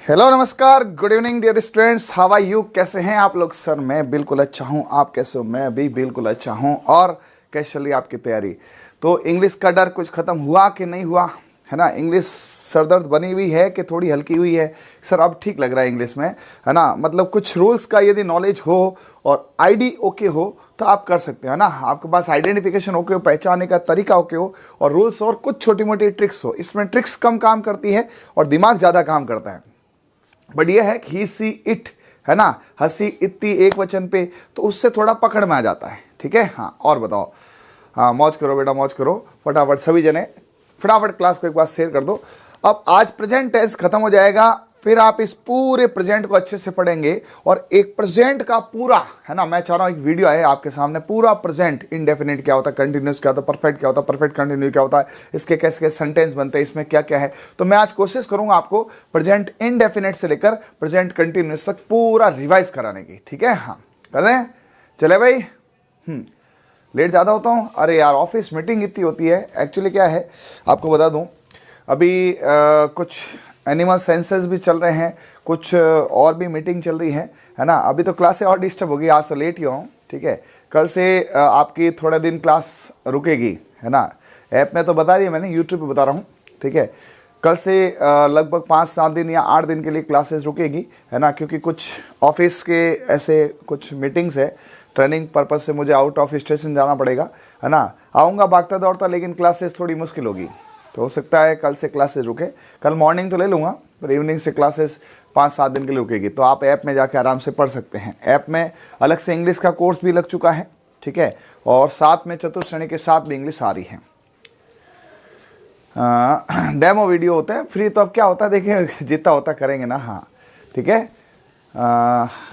Hello नमस्कार, good evening dear students, how are you. कैसे हैं आप लोग? सर मैं बिल्कुल अच्छा हूं, आप कैसे हो? मैं भी बिल्कुल अच्छा हूं। और कैसे चल रही है आपकी तैयारी? तो इंग्लिश का डर कुछ ख़त्म हुआ कि नहीं हुआ, है ना? इंग्लिश सरदर्द बनी हुई है कि थोड़ी हल्की हुई है? सर अब ठीक लग रहा है इंग्लिश में, है ना? मतलब कुछ रूल्स का यदि नॉलेज हो और आईडी ओके हो तो आप कर सकते हैं ना। आपके पास आइडेंटिफिकेशन ओके हो, पहचानने का तरीका ओके हो, और रूल्स और कुछ छोटी मोटी ट्रिक्स हो। इसमें ट्रिक्स कम काम करती है और दिमाग ज़्यादा काम करता है। बट ये है कि ही सी इट, है ना, हंसी इतनी एक वचन पे, तो उससे थोड़ा पकड़ में आ जाता है। ठीक है, हाँ। और बताओ, हाँ मौज करो बेटा, मौज करो फटाफट। सभी जने फटाफट क्लास को एक बार शेयर कर दो। अब आज प्रेजेंट टेंस खत्म हो जाएगा, फिर आप इस पूरे प्रेजेंट को अच्छे से पढ़ेंगे। और एक प्रेजेंट का पूरा, है ना, मैं चाह रहा हूँ एक वीडियो है आपके सामने, पूरा प्रेजेंट, इंडेफिनिट क्या होता है, कंटिन्यूस क्या होता है, परफेक्ट क्या होता है, परफेक्ट कंटिन्यू क्या होता है, इसके कैसे कैसे सेंटेंस बनते हैं, इसमें क्या क्या है। तो मैं आज कोशिश करूंगा आपको प्रेजेंट इंडेफिनिट से लेकर प्रेजेंट कंटिन्यूस तक पूरा रिवाइज कराने की। ठीक है, हाँ कर दें, चले भाई। लेट ज़्यादा होता हूँ, अरे यार ऑफिस मीटिंग इतनी होती है। एक्चुअली क्या है आपको बता दूँ, अभी कुछ एनिमल सेंसस भी चल रहे हैं, कुछ और भी मीटिंग चल रही है ना। अभी तो क्लासें और डिस्टर्ब होगी, आज से लेट ही हूँ। ठीक है, कल से आपकी थोड़ा दिन क्लास रुकेगी, है ना। ऐप में तो बता दिया मैंने, यूट्यूब पे बता रहा हूँ। ठीक है, कल से लगभग 5-7 दिन या 8 दिन के लिए क्लासेस रुकेगी, है ना, क्योंकि कुछ ऑफिस के ऐसे कुछ मीटिंग्स है। ट्रेनिंग पर्पज़ से मुझे आउट ऑफ स्टेशन जाना पड़ेगा, है ना। आऊँगा भागता दौड़ता, लेकिन क्लासेस थोड़ी मुश्किल होगी, तो हो सकता है कल से क्लासेस रुके। कल मॉर्निंग तो ले लूँगा, पर इवनिंग से क्लासेस 5-7 दिन के लिए रुकेगी। तो आप ऐप में जाके आराम से पढ़ सकते हैं। ऐप में अलग से इंग्लिश का कोर्स भी लग चुका है, ठीक है, और साथ में चतुर्थ श्रेणी के साथ भी इंग्लिश आ रही है। डेमो वीडियो होते हैं फ्री, तो अब क्या होता है देखिए, जितना होता करेंगे ना। हाँ ठीक है।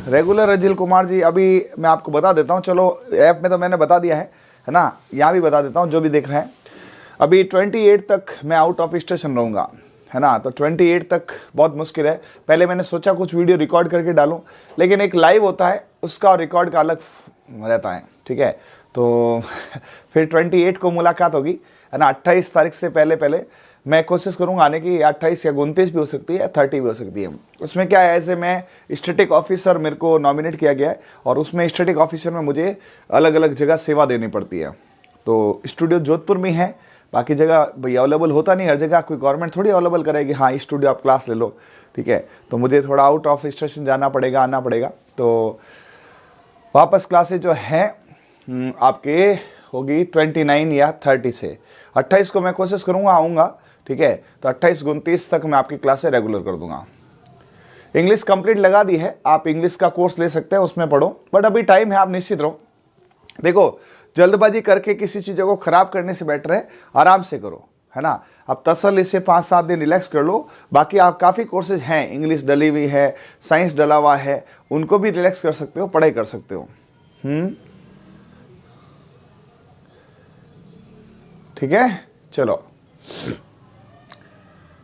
रेगुलर अजिल कुमार जी, अभी मैं आपको बता देता हूँ। चलो ऐप में तो मैंने बता दिया है ना, यहाँ भी बता देता हूँ जो भी देख रहे हैं। अभी 28 तक मैं आउट ऑफ स्टेशन रहूँगा, है ना। तो 28 तक बहुत मुश्किल है। पहले मैंने सोचा कुछ वीडियो रिकॉर्ड करके डालूँ, लेकिन एक लाइव होता है उसका और रिकॉर्ड का अलग रहता है। ठीक है, तो फिर 28 को मुलाकात होगी, है ना। 28 तारीख से पहले पहले मैं कोशिश करूँगा आने की। 28 या 29 भी हो सकती है, 30 भी हो सकती है। उसमें क्या है, ऐसे मैं स्टैटिक ऑफिसर मेरे को नॉमिनेट किया गया है, और उसमें स्टैटिक ऑफिसर में मुझे अलग अलग जगह सेवा देनी पड़ती है। तो स्टूडियो जोधपुर में है, बाकी जगह भैया अवेलेबल होता नहीं। हर जगह कोई गवर्नमेंट थोड़ी अवेलेबल करेगी, हाँ इस स्टूडियो आप क्लास ले लो। ठीक है, तो मुझे थोड़ा आउट ऑफ स्टेशन जाना पड़ेगा, आना पड़ेगा। तो वापस क्लासेज जो हैं आपके होगी 29 या 30 से। 28 को मैं कोशिश करूँगा आऊँगा। ठीक है, तो 28-29 तक मैं आपकी क्लासें रेगुलर कर दूंगा। इंग्लिश कंप्लीट लगा दी है, आप इंग्लिश का कोर्स ले सकते हैं, उसमें पढ़ो। बट अभी टाइम है, आप निश्चित रहो। देखो, जल्दबाजी करके किसी चीज़ों को ख़राब करने से बेटर है आराम से करो, है ना। अब तसल्ली से 5-7 दिन रिलैक्स कर लो। बाकी आप काफ़ी कोर्सेज हैं, इंग्लिश डली हुई है, साइंस डला हुआ है, उनको भी रिलैक्स कर सकते हो, पढ़ाई कर सकते हो। ठीक है, चलो।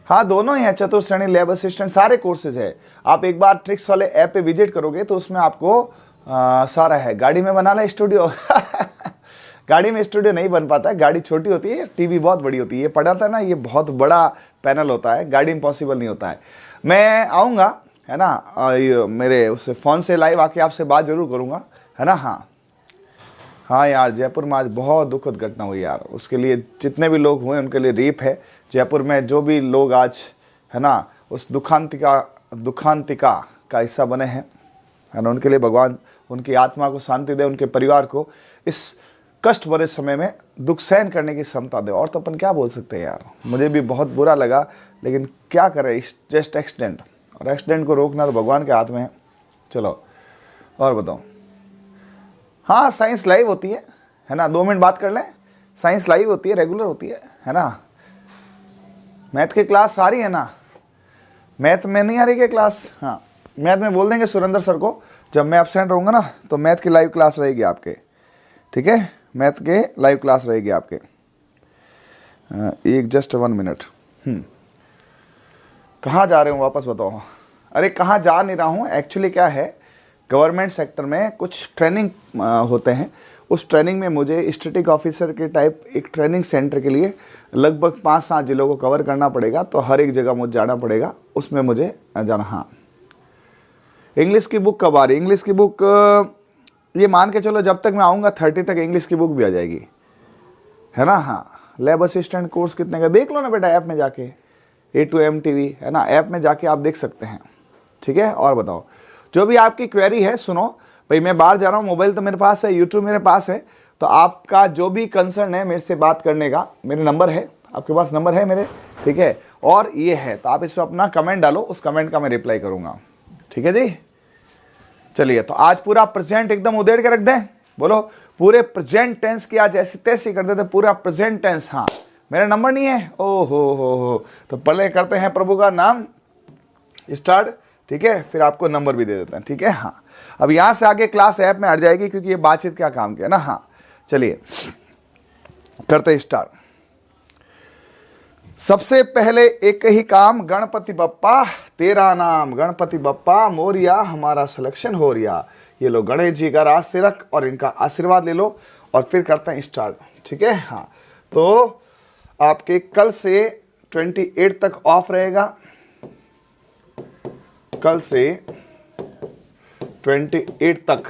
हाँ दोनों ही हैं, चतुर्थ श्रेणी, लैब असिस्टेंट, सारे कोर्सेज है। आप एक बार ट्रिक्स वाले ऐप पे विजिट करोगे तो उसमें आपको सारा है। गाड़ी में बना ले स्टूडियो गाड़ी में स्टूडियो नहीं बन पाता है, गाड़ी छोटी होती है, टीवी बहुत बड़ी होती है। ये पढ़ा था ना, ये बहुत बड़ा पैनल होता है, गाड़ी में पॉसिबल नहीं होता है। मैं आऊँगा, है ना, मेरे उससे फ़ोन से लाइव आके आपसे बात जरूर करूँगा, है ना। हाँ यार, जयपुर में आज बहुत दुखद घटना हुई यार। उसके लिए जितने भी लोग हुए उनके लिए रीप है। जयपुर में जो भी लोग आज, है ना, उस दुखांतिका का हिस्सा बने हैं, है ना, उनके लिए भगवान उनकी आत्मा को शांति दे, उनके परिवार को इस कष्ट भरे समय में दुख सहन करने की क्षमता दे। और तो अपन क्या बोल सकते हैं यार, मुझे भी बहुत बुरा लगा, लेकिन क्या करें, इस जस्ट एक्सीडेंट, और एक्सीडेंट को रोकना तो भगवान के हाथ में है। चलो और बताओ। हाँ साइंस लाइव होती है ना, 2 मिनट बात कर लें। साइंस लाइव होती है, रेगुलर होती है ना। मैथ की क्लास आ रही है ना, मैथ में नहीं आ रही क्या क्लास? हाँ मैथ में बोल देंगे सुरेंद्र सर को, जब मैं एब्सेंट रहूँगा ना तो मैथ की लाइव क्लास रहेगी आपके। ठीक है, मैथ के लाइव क्लास रहेगी आपके। एक जस्ट 1 मिनट। कहाँ जा रहे हो वापस बताओ? अरे कहाँ जा नहीं रहा हूँ, एक्चुअली क्या है, गवर्नमेंट सेक्टर में कुछ ट्रेनिंग होते हैं, उस ट्रेनिंग में मुझे स्टैटिक ऑफिसर के टाइप एक ट्रेनिंग सेंटर के लिए लगभग 5-7 जिलों को कवर करना पड़ेगा, तो हर एक जगह मुझे जाना पड़ेगा, उसमें मुझे जाना। हाँ, इंग्लिश की बुक कब आ रही? इंग्लिश की बुक ये मान के चलो जब तक मैं आऊँगा 30 तक इंग्लिश की बुक भी आ जाएगी, है ना। हाँ, लैब असिस्टेंट कोर्स कितने का देख लो ना बेटा, ऐप में जाके A2M TV है ना, ऐप में जाके आप देख सकते हैं, ठीक है। और बताओ, जो भी आपकी क्वेरी है, सुनो भाई, मैं बाहर जा रहा हूँ, मोबाइल तो मेरे पास है, यूट्यूब मेरे पास है, तो आपका जो भी कंसर्न है मेरे से बात करने का, मेरे नंबर है, आपके पास नंबर है मेरे, ठीक है, और ये है, तो आप इस पर अपना कमेंट डालो, उस कमेंट का मैं रिप्लाई करूँगा, ठीक है जी। चलिए, तो आज पूरा प्रेजेंट एकदम उधेड़ के रख दें, बोलो पूरे प्रेजेंट टेंस की आज ऐसी तैसी कर देते, पूरा प्रेजेंट टेंस। हाँ, मेरा नंबर नहीं है, ओ हो, तो पहले करते हैं प्रभु का नाम स्टार्ट, ठीक है, फिर आपको नंबर भी दे देते हैं, ठीक है। हाँ, अब यहां से आगे क्लास ऐप में हट जाएगी, क्योंकि ये बातचीत क्या काम किया ना। हाँ, चलिए करते हैं स्टार्ट। सबसे पहले एक ही काम, गणपति बप्पा तेरा नाम, गणपति बप्पा मोरिया हमारा सिलेक्शन हो रिया। ये लो, गणेश जी का रास्ते रख और इनका आशीर्वाद ले लो, और फिर करते हैं स्टार्ट, ठीक है। हाँ, तो आपके कल से 28 तक ऑफ रहेगा, कल से 28 तक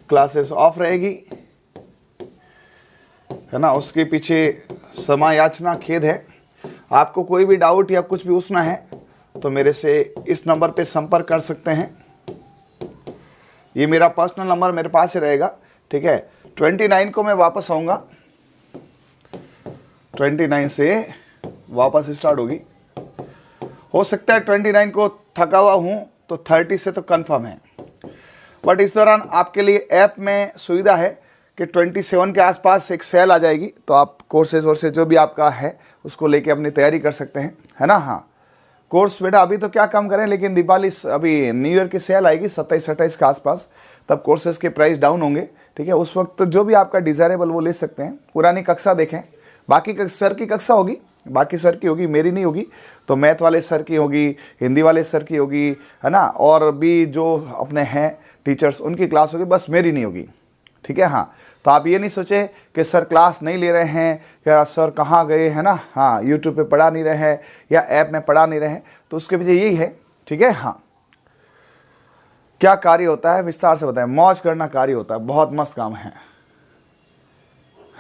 क्लासेस ऑफ रहेगी, है ना। उसके पीछे समायाचना खेद है। आपको कोई भी डाउट या कुछ भी पूछना है तो मेरे से इस नंबर पे संपर्क कर सकते हैं, ये मेरा पर्सनल नंबर मेरे पास ही रहेगा, ठीक है। 29 को मैं वापस आऊँगा, 29 से वापस स्टार्ट होगी। हो सकता है 29 को थका हुआ हूँ तो 30 से तो कंफर्म है, बट इस दौरान आपके लिए ऐप में सुविधा है कि 27 के आसपास एक सेल आ जाएगी, तो आप कोर्सेज और से जो भी आपका है उसको लेके अपनी तैयारी कर सकते हैं, है ना। हाँ, कोर्स बेटा अभी तो क्या कम करें, लेकिन दिवाली अभी न्यू ईयर की सेल आएगी 27-28 के आसपास, तब कोर्सेज के प्राइस डाउन होंगे, ठीक है। उस वक्त जो भी आपका डिज़ायरेबल वो ले सकते हैं। पुरानी कक्षा देखें, बाकी सर की कक्षा होगी, बाकी सर की होगी, मेरी नहीं होगी, तो मैथ वाले सर की होगी, हिंदी वाले सर की होगी, है ना, और भी जो अपने हैं टीचर्स उनकी क्लास होगी, बस मेरी नहीं होगी, ठीक है। हाँ, तो आप ये नहीं सोचे कि सर क्लास नहीं ले रहे हैं या सर कहाँ गए, है ना। हाँ, यूट्यूब पे पढ़ा नहीं रहे हैं या ऐप में पढ़ा नहीं रहे हैं, तो उसके पीछे यही है, ठीक है। हाँ, क्या कार्य होता है विस्तार से बताएं। मौज करना कार्य होता है, बहुत मस्त काम है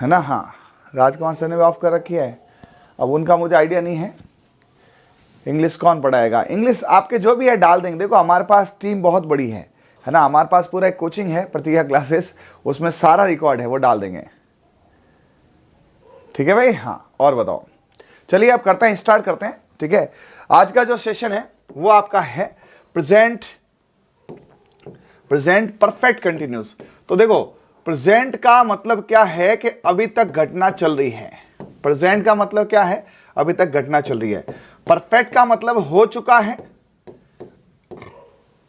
ना। हाँ, राजकुमार सर ने भी ऑफ कर रखी है, अब उनका मुझे आइडिया नहीं है। इंग्लिश कौन पढ़ाएगा? इंग्लिश आपके जो भी है डाल देंगे। देखो हमारे पास टीम बहुत बड़ी है ना, हमारे पास पूरा एक कोचिंग है प्रतिज्ञा क्लासेस, उसमें सारा रिकॉर्ड है, वो डाल देंगे, ठीक है भाई। हाँ, और बताओ, चलिए अब करते हैं, स्टार्ट करते हैं, ठीक है। आज का जो सेशन है वो आपका है प्रेजेंट परफेक्ट कंटिन्यूस। तो देखो, प्रेजेंट का मतलब क्या है कि अभी तक घटना चल रही है। प्रेजेंट का मतलब क्या है? अभी तक घटना चल रही है। परफेक्ट का मतलब हो चुका है,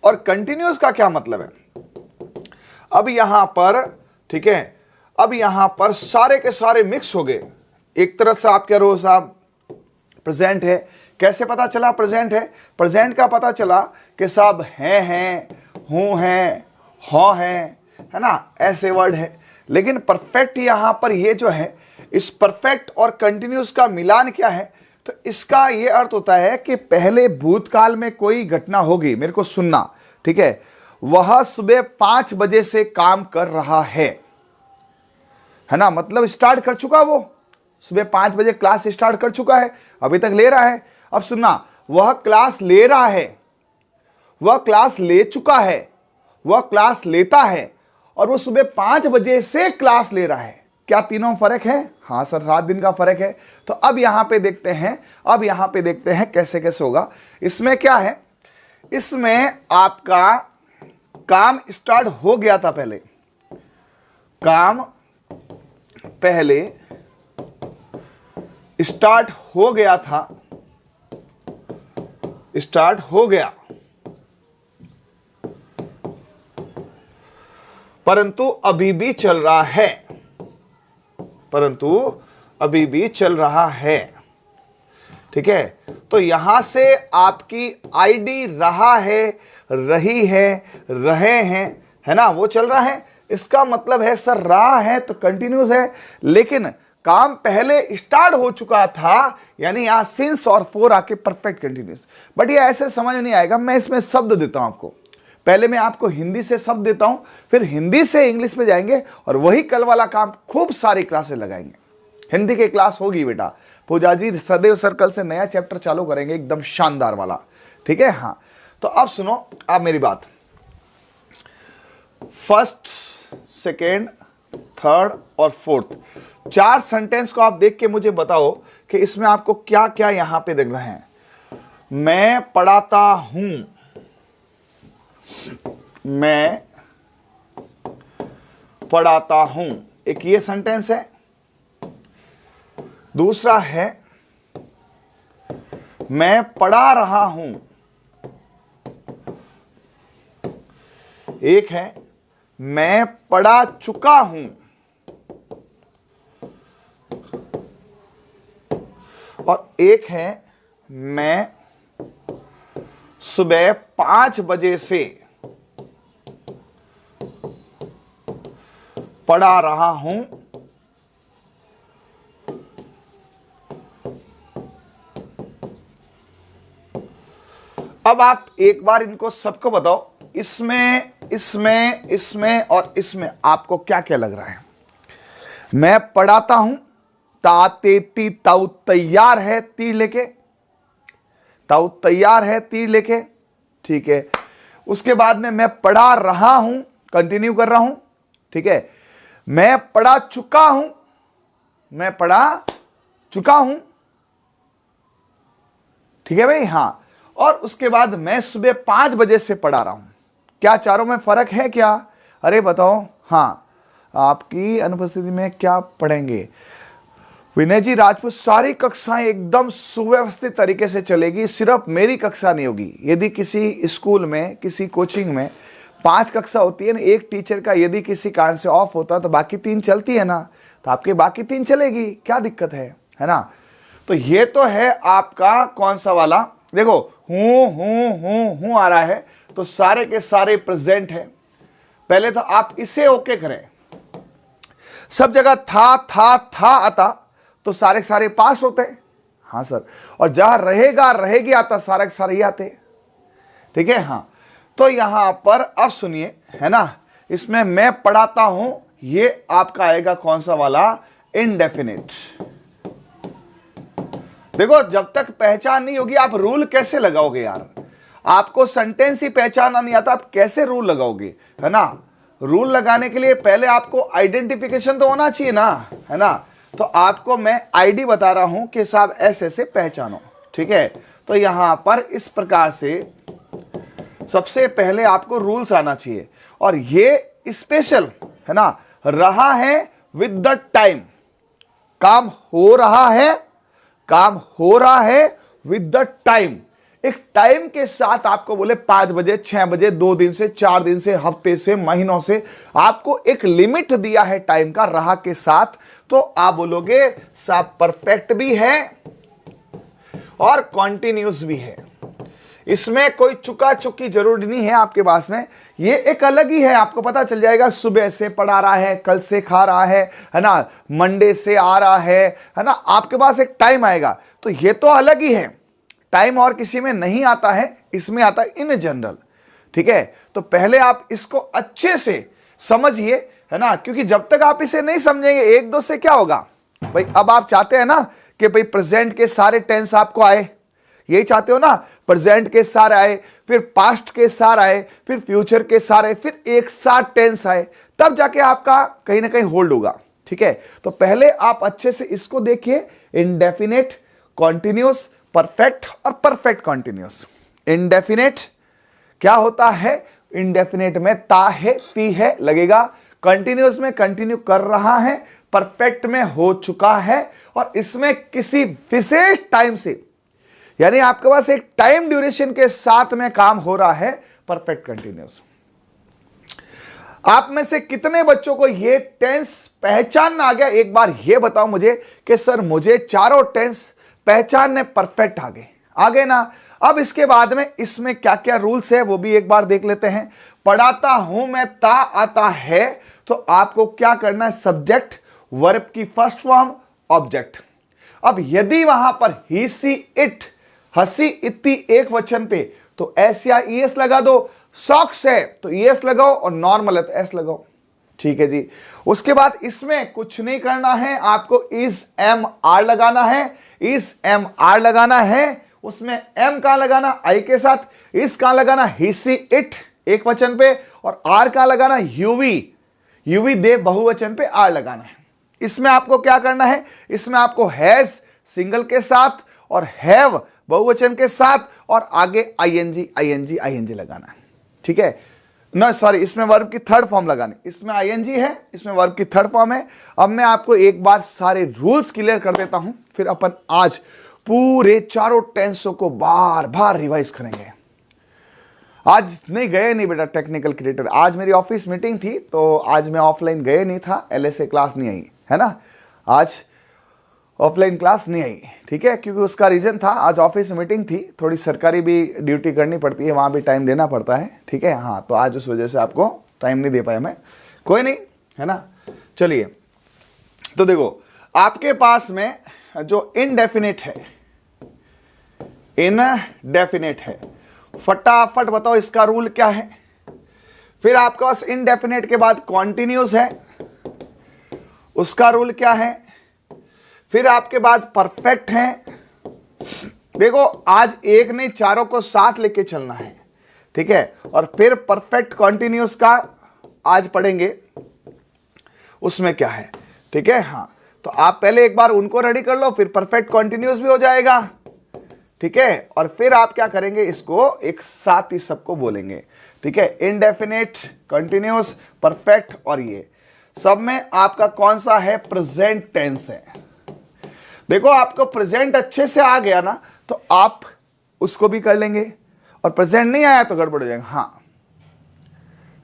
और कंटिन्यूस का क्या मतलब है? अब यहां पर, ठीक है, अब यहां पर सारे के सारे मिक्स हो गए। एक तरफ से आप कह रहे हो साहब प्रेजेंट है, कैसे पता चला प्रेजेंट है? प्रेजेंट का पता चला कि साहब हैं, हूं हैं, हो है ना, ऐसे वर्ड है। लेकिन परफेक्ट यहां पर ये जो है, इस परफेक्ट और कंटिन्यूस का मिलान क्या है? तो इसका ये अर्थ होता है कि पहले भूतकाल में कोई घटना होगी, मेरे को सुनना, ठीक है, वह सुबह 5 बजे से काम कर रहा है ना, मतलब स्टार्ट कर चुका, वो सुबह 5 बजे क्लास स्टार्ट कर चुका है, अभी तक ले रहा है। अब सुनना, वह क्लास ले रहा है, वह क्लास ले चुका है, वह क्लास लेता है, और वो सुबह 5 बजे से क्लास ले रहा है। क्या तीनों फर्क है? हाँ सर, रात दिन का फर्क है। तो अब यहां पे देखते हैं, कैसे कैसे होगा। इसमें क्या है? इसमें आपका काम स्टार्ट हो गया था, पहले काम पहले स्टार्ट हो गया था, स्टार्ट हो गया, परंतु अभी भी चल रहा है, परंतु अभी भी चल रहा है, ठीक है। तो यहां से आपकी आईडी रहा है, रही है, रहे हैं, है ना, वो चल रहा है। इसका मतलब है सर रहा है तो कंटिन्यूस है, लेकिन काम पहले स्टार्ट हो चुका था, यानी यहां सिंस और फोर आके परफेक्ट कंटिन्यूस। बट ये ऐसे समझ नहीं आएगा, मैं इसमें शब्द देता हूं आपको। पहले मैं आपको हिंदी से शब्द देता हूं, फिर हिंदी से इंग्लिश में जाएंगे और वही कल वाला काम खूब सारी क्लासेस लगाएंगे। हिंदी की क्लास होगी बेटा, पूजा जी सदैव सर्कल से नया चैप्टर चालू करेंगे एकदम शानदार वाला, ठीक है। हाँ, तो अब सुनो आप मेरी बात। फर्स्ट, सेकेंड, थर्ड और फोर्थ 4 सेंटेंस को आप देख के मुझे बताओ कि इसमें आपको क्या क्या यहां पे दिख रहे हैं। मैं पढ़ाता हूं, मैं पढ़ाता हूं, एक ये सेंटेंस है। दूसरा है मैं पढ़ा रहा हूं, एक है मैं पढ़ा चुका हूं, और एक है मैं सुबह 5 बजे से पढ़ा रहा हूं। अब आप एक बार इनको सबको बताओ, इसमें इसमें इसमें और इसमें आपको क्या क्या लग रहा है। मैं पढ़ाता हूं, ताते ती ताऊ तैयार है तीर लेके, ताऊ तैयार है तीर लेके, ठीक है। उसके बाद में मैं पढ़ा रहा हूं, कंटिन्यू कर रहा हूं, ठीक है। मैं पढ़ा चुका हूं, मैं पढ़ा चुका हूं, ठीक है भाई। हां, और उसके बाद मैं सुबह 5 बजे से पढ़ा रहा हूं। क्या चारों में फर्क है क्या? अरे बताओ। हां, आपकी अनुपस्थिति में क्या पढ़ेंगे? विनय जी राजपूत, सारी कक्षाएं एकदम सुव्यवस्थित तरीके से चलेगी, सिर्फ मेरी कक्षा नहीं होगी। यदि किसी स्कूल में, किसी कोचिंग में 5 कक्षा होती है ना, एक टीचर का यदि किसी कारण से ऑफ होता तो बाकी 3 चलती है ना, तो आपके बाकी 3 चलेगी, क्या दिक्कत है ना। तो ये तो है आपका कौन सा वाला, देखो हूं आ रहा है तो सारे के सारे प्रेजेंट है। पहले तो आप इसे ओके करें, सब जगह था आता तो सारे के सारे पास होते हैं, हाँ सर। और जहां रहेगा रहेगी आता सारे के सारे ही आते, ठीक है। हाँ, तो यहां पर अब सुनिए, है ना, इसमें मैं पढ़ाता हूं, ये आपका आएगा कौन सा वाला, इनडेफिनिट। देखो जब तक पहचान नहीं होगी आप रूल कैसे लगाओगे यार, आपको सेंटेंस ही पहचानना नहीं आता, आप कैसे रूल लगाओगे, है ना। रूल लगाने के लिए पहले आपको आइडेंटिफिकेशन तो होना चाहिए ना, है ना। तो आपको मैं आईडी बता रहा हूं कि साहब ऐसे से पहचानो, ठीक है। तो यहां पर इस प्रकार से सबसे पहले आपको रूल्स आना चाहिए, और ये स्पेशल है ना, रहा है विद द टाइम, काम हो रहा है, काम हो रहा है विद द टाइम। एक टाइम के साथ आपको बोले 5 बजे, 6 बजे, 2 दिन से, 4 दिन से, हफ्ते से, महीनों से, आपको एक लिमिट दिया है टाइम का रहा के साथ, तो आप बोलोगे साहब परफेक्ट भी है और कॉन्टिन्यूस भी है। इसमें कोई चुका चुकी जरूरी नहीं है आपके पास में, ये एक अलग ही है, आपको पता चल जाएगा सुबह से पढ़ा रहा है, कल से खा रहा है ना, मंडे से आ रहा है ना, आपके पास एक टाइम आएगा। तो ये तो अलग ही है, टाइम और किसी में नहीं आता है, इसमें आता है इन जनरल, ठीक है। तो पहले आप इसको अच्छे से समझिए, है ना, क्योंकि जब तक आप इसे नहीं समझेंगे 1-2 से क्या होगा भाई। अब आप चाहते हैं ना कि भाई प्रेजेंट के सारे टेंस आपको आए, यही चाहते हो ना, प्रेजेंट के सारे आए, फिर पास्ट के सारे आए, फिर फ्यूचर के सारे, फिर एक साथ टेंस आए, तब जाके आपका कहीं ना कहीं होल्ड होगा, ठीक है। तो पहले आप अच्छे से इसको देखिए, इंडेफिनेट, कॉन्टिन्यूस, परफेक्ट और परफेक्ट कॉन्टिन्यूस। इंडेफिनेट क्या होता है, इंडेफिनेट में ता है, ती है लगेगा, कंटिन्यूस में कंटिन्यू कर रहा है, परफेक्ट में हो चुका है, और इसमें किसी विशेष टाइम से, यानी आपके पास एक टाइम ड्यूरेशन के साथ में काम हो रहा है, परफेक्ट कंटिन्यूस। आप में से कितने बच्चों को ये टेंस पहचानना आ गया, एक बार ये बताओ मुझे कि सर मुझे चारों टेंस पहचानने परफेक्ट आ गए ना। अब इसके बाद में इसमें क्या क्या रूल्स है वो भी एक बार देख लेते हैं। पढ़ाता हूं मैं, ता आता है, तो आपको क्या करना है, सब्जेक्ट, वर्ब की फर्स्ट फॉर्म, ऑब्जेक्ट। अब यदि वहां पर ही सी इट, हंसी इतनी एक वचन पे, तो एस या ईएस लगा दो। सॉक्स है तो ईएस लगाओ, और नॉर्मल है तो एस लगाओ। ठीक है जी। उसके बाद इसमें कुछ नहीं करना है, आपको इज एम आर लगाना है, इज एम आर लगाना है। उसमें एम कहां लगाना, आई के साथ, इस कहां लगाना, ही सी इट एक वचन पे, और आर कहां लगाना, यूवी, यूवी दे बहुवचन पे आर लगाना है। इसमें आपको क्या करना है, इसमें आपको हैज सिंगल के साथ और हैव बहुवचन के साथ, और आगे आईएनजी आईएनजी आईएनजी लगाना है। ठीक है ना, सॉरी, इसमें वर्ब की थर्ड फॉर्म लगानी, इसमें आईएनजी है, इसमें वर्ब की थर्ड फॉर्म है। अब मैं आपको एक बार सारे रूल्स क्लियर कर देता हूं, फिर अपन आज पूरे चारों टेंसों को बार बार रिवाइज करेंगे। आज नहीं गए नहीं बेटा टेक्निकल क्रिएटर, आज मेरी ऑफिस मीटिंग थी, तो आज मैं ऑफलाइन गए नहीं था, एलएसए क्लास नहीं आई है ना, आज ऑफलाइन क्लास नहीं आई। ठीक है, क्योंकि उसका रीजन था, आज ऑफिस मीटिंग थी, थोड़ी सरकारी भी ड्यूटी करनी पड़ती है, वहाँ भी टाइम देना पड़ता है। ठीक है, हाँ, तो आज उस वजह से आपको टाइम नहीं दे पाया मैं, कोई नहीं, है ना। चलिए, तो देखो आपके पास में जो इनडेफिनेट है, इनडेफिनेट है, फटाफट बताओ इसका रूल क्या है। फिर आपके पास इनडेफिनेट के बाद कॉन्टिन्यूस है, उसका रूल क्या है। फिर आपके बाद परफेक्ट है। देखो आज एक नहीं, चारों को साथ लेके चलना है। ठीक है, और फिर परफेक्ट कॉन्टिन्यूस का आज पढ़ेंगे, उसमें क्या है। ठीक है, हाँ, तो आप पहले एक बार उनको रेडी कर लो, फिर परफेक्ट कॉन्टिन्यूस भी हो जाएगा। ठीक है, और फिर आप क्या करेंगे, इसको एक साथ ही सबको बोलेंगे। ठीक है, इनडेफिनेट, कंटिन्यूस, परफेक्ट, और ये सब में आपका कौन सा है, प्रेजेंट टेंस है। देखो आपको प्रेजेंट अच्छे से आ गया ना, तो आप उसको भी कर लेंगे, और प्रेजेंट नहीं आया तो गड़बड़ हो जाएगा। हाँ,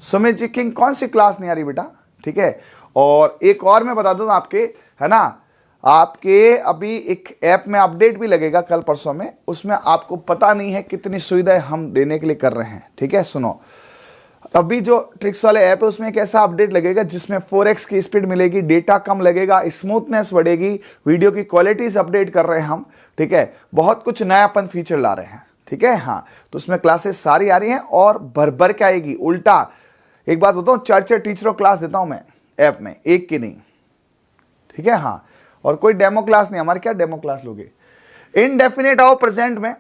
सुमित जी किंग, कौन सी क्लास नहीं आ रही बेटा। ठीक है, और एक और मैं बता दूं आपके, है ना, आपके अभी एक ऐप में अपडेट भी लगेगा कल परसों में, उसमें आपको पता नहीं है कितनी सुविधाएं हम देने के लिए कर रहे हैं। ठीक है, सुनो, अभी जो ट्रिक्स वाले ऐप है उसमें एक ऐसा अपडेट लगेगा जिसमें 4x की स्पीड मिलेगी, डेटा कम लगेगा, स्मूथनेस बढ़ेगी, वीडियो की क्वालिटीज अपडेट कर रहे हैं हम। ठीक है, बहुत कुछ नयापन फीचर ला रहे हैं। ठीक है, हाँ, तो उसमें क्लासेस सारी आ रही हैं और भर भर के आएगी। उल्टा एक बात बताऊं, 4 टीचरों क्लास देता हूं मैं ऐप में, एक की नहीं। ठीक है, हाँ, और कोई डेमो क्लास नहीं, हमारे क्या डेमो क्लास लोगे। इनडेफिनेट आओ प्रेजेंट में,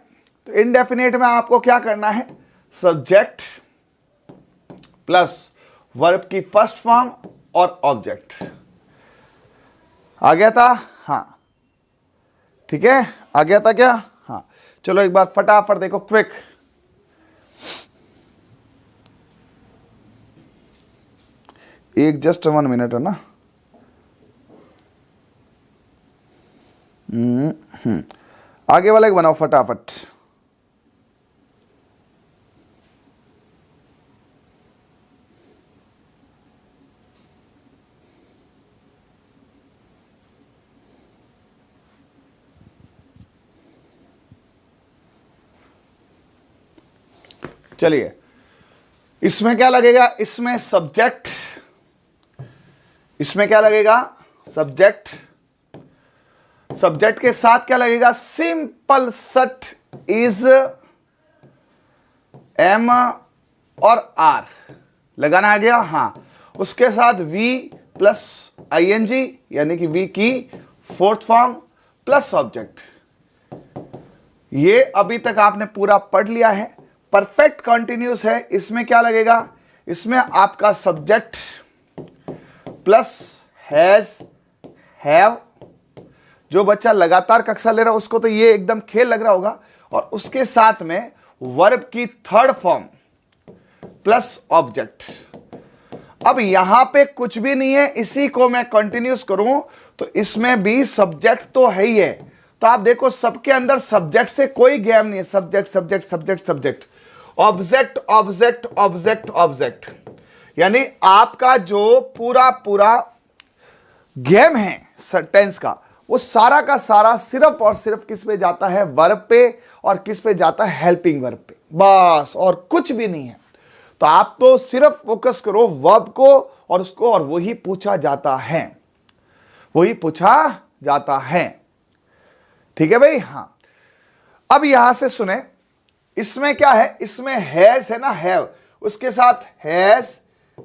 तो इनडेफिनेट में आपको क्या करना है, सब्जेक्ट प्लस वर्ब की फर्स्ट फॉर्म और ऑब्जेक्ट। आ गया था, हाँ, ठीक है, आ गया था क्या, हाँ। चलो एक बार फटाफट देखो, क्विक। एक जस्ट 1 मिनट है ना। आगे वाला एक बनाओ फटाफट। चलिए, इसमें क्या लगेगा, इसमें सब्जेक्ट, इसमें क्या लगेगा, सब्जेक्ट, सब्जेक्ट के साथ क्या लगेगा, सिंपल सट इज एम और आर लगाना आ गया। हाँ, उसके साथ वी प्लस आईएनजी यानी कि वी की फोर्थ फॉर्म प्लस ऑब्जेक्ट। ये अभी तक आपने पूरा पढ़ लिया है। परफेक्ट कंटिन्यूस है, इसमें क्या लगेगा, इसमें आपका सब्जेक्ट प्लस हैज हैव। जो बच्चा लगातार कक्षा ले रहा है उसको तो ये एकदम खेल लग रहा होगा, और उसके साथ में वर्ब की थर्ड फॉर्म प्लस ऑब्जेक्ट। अब यहां पे कुछ भी नहीं है, इसी को मैं कंटिन्यूस करूं तो इसमें भी सब्जेक्ट तो है ही है। तो आप देखो सबके अंदर सब्जेक्ट से कोई गैप नहीं है, subject subject subject subject, object object object object. यानी आपका जो पूरा पूरा गेम है टेंस का, वो सारा का सारा सिर्फ और सिर्फ किस पे जाता है, वर्ब पे, और किस पे जाता है, हेल्पिंग वर्ब पे, बस, और कुछ भी नहीं है। तो आप तो सिर्फ फोकस करो वर्ब को और उसको और वही पूछा जाता है, वही पूछा जाता है। ठीक है भाई। हाँ, अब यहां से सुने, इसमें क्या है, इसमें हैज है ना, हैव, उसके साथ हैज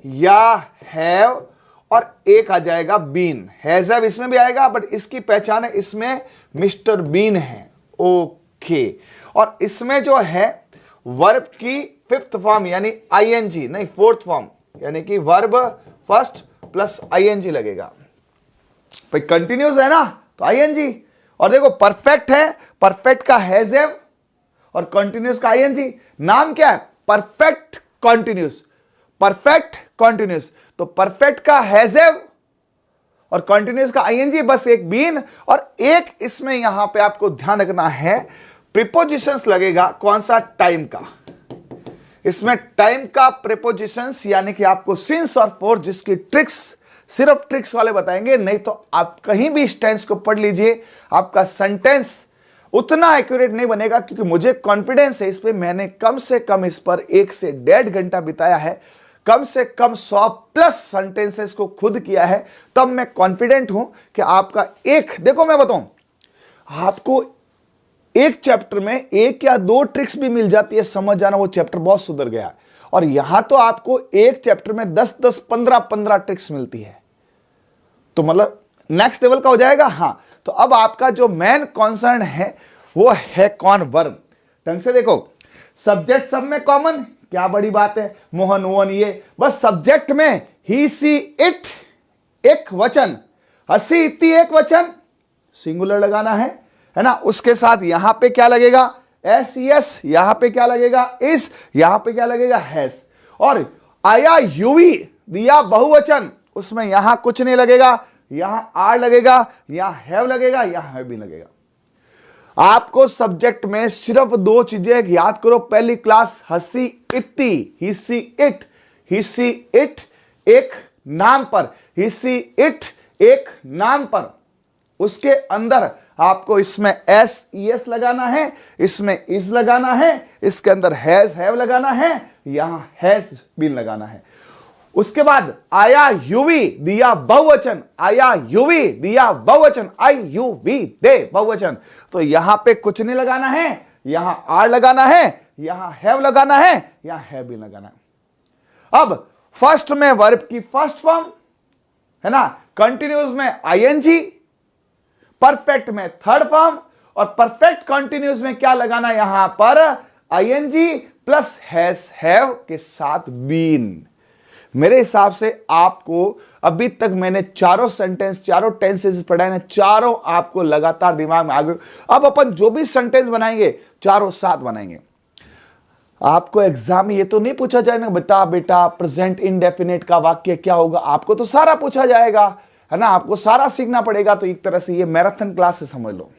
या हैव और एक आ जाएगा बीन। हैज हैव इसमें भी आएगा, बट इसकी पहचान है, इसमें मिस्टर बीन है। ओके। और इसमें जो है वर्ब की फिफ्थ फॉर्म यानी आईएनजी, नहीं फोर्थ फॉर्म, यानी कि वर्ब फर्स्ट प्लस आईएनजी लगेगा। भाई कंटिन्यूस है ना, तो आईएनजी। और देखो परफेक्ट है, परफेक्ट का हैज हैव और कंटिन्यूस का आईएनजी। नाम क्या है, परफेक्ट कंटिन्यूस, परफेक्ट कंटिन्यूस। तो परफेक्ट का हैज हैव और कंटिन्यूस का आईएनजी, बस एक बीन। और एक इसमें यहां पे आपको ध्यान रखना है, प्रीपोजिशंस लगेगा। कौन सा, टाइम का। इसमें टाइम का प्रीपोजिशंस यानी कि आपको सिंस और फॉर, जिसकी ट्रिक्स सिर्फ ट्रिक्स वाले बताएंगे, नहीं तो आप कहीं भी इस टेंस को पढ़ लीजिए, आपका सेंटेंस उतना एक्यूरेट नहीं बनेगा। क्योंकि मुझे कॉन्फिडेंस है इस पे, मैंने कम से कम इस पर 1 से 1.5 घंटा बिताया है, कम से कम 100+ सेंटेंसेस को खुद किया है। तब मैं कॉन्फिडेंट हूं कि आपका एक, देखो मैं बताऊं, आपको एक चैप्टर में 1 या 2 ट्रिक्स भी मिल जाती है, समझ जाना वो चैप्टर बहुत सुधर गया है। और यहां तो आपको एक चैप्टर में 10-10, 15-15 ट्रिक्स मिलती है, तो मतलब नेक्स्ट लेवल का हो जाएगा। हां, तो अब आपका जो मेन कॉन्सर्न है वो है कौन, वर्ब। ढंग से देखो, सब्जेक्ट सब में कॉमन, क्या बड़ी बात है, मोहन वोहन ये, बस सब्जेक्ट में ही सी इट एक वचन, हसी इतनी एक वचन, सिंगुलर लगाना है ना। उसके साथ यहां पे क्या लगेगा, एस यस, यहां पे क्या लगेगा, इस, यहां पे क्या लगेगा, हैस। और आया यूवी दिया बहुवचन, उसमें यहां कुछ नहीं लगेगा, यहां आर लगेगा, यहां हैव लगेगा, यहां हैव भी लगेगा। आपको सब्जेक्ट में सिर्फ 2 चीजें याद करो, पहली क्लास हसी इत्ती, ही see it, he see it एक नाम पर, ही सी इट एक नाम पर, उसके अंदर आपको इसमें एस ईएस लगाना है, इसमें इज लगाना है, इसके अंदर हैज हैव लगाना है, यहां हैज बीन लगाना है। उसके बाद आया यूवी दिया बहुवचन, आया यूवी दिया बहुवचन, आई यू वी दे बहुवचन, तो यहां पे कुछ नहीं लगाना है, यहां आर लगाना है, यहां हैव लगाना है, यहां हैव बीन लगाना है। अब फर्स्ट में वर्ब की फर्स्ट फॉर्म है ना, कंटिन्यूस में आईएनजी, परफेक्ट में थर्ड फॉर्म, और परफेक्ट कंटिन्यूस में क्या लगाना, यहां पर आईएनजी प्लस हैज हैव के साथ बीन। मेरे हिसाब से आपको अभी तक मैंने चारों सेंटेंस, चारों टेंसेस पढ़ाए ना, चारों आपको लगातार दिमाग में आ गए। अब अपन जो भी सेंटेंस बनाएंगे चारों साथ बनाएंगे। आपको एग्जाम में ये तो नहीं पूछा जाएगा बेटा बेटा प्रेजेंट इंडेफिनिट का वाक्य क्या होगा, आपको तो सारा पूछा जाएगा, है ना, आपको सारा सीखना पड़ेगा। तो एक तरह से ये मैराथन क्लास से समझ लो,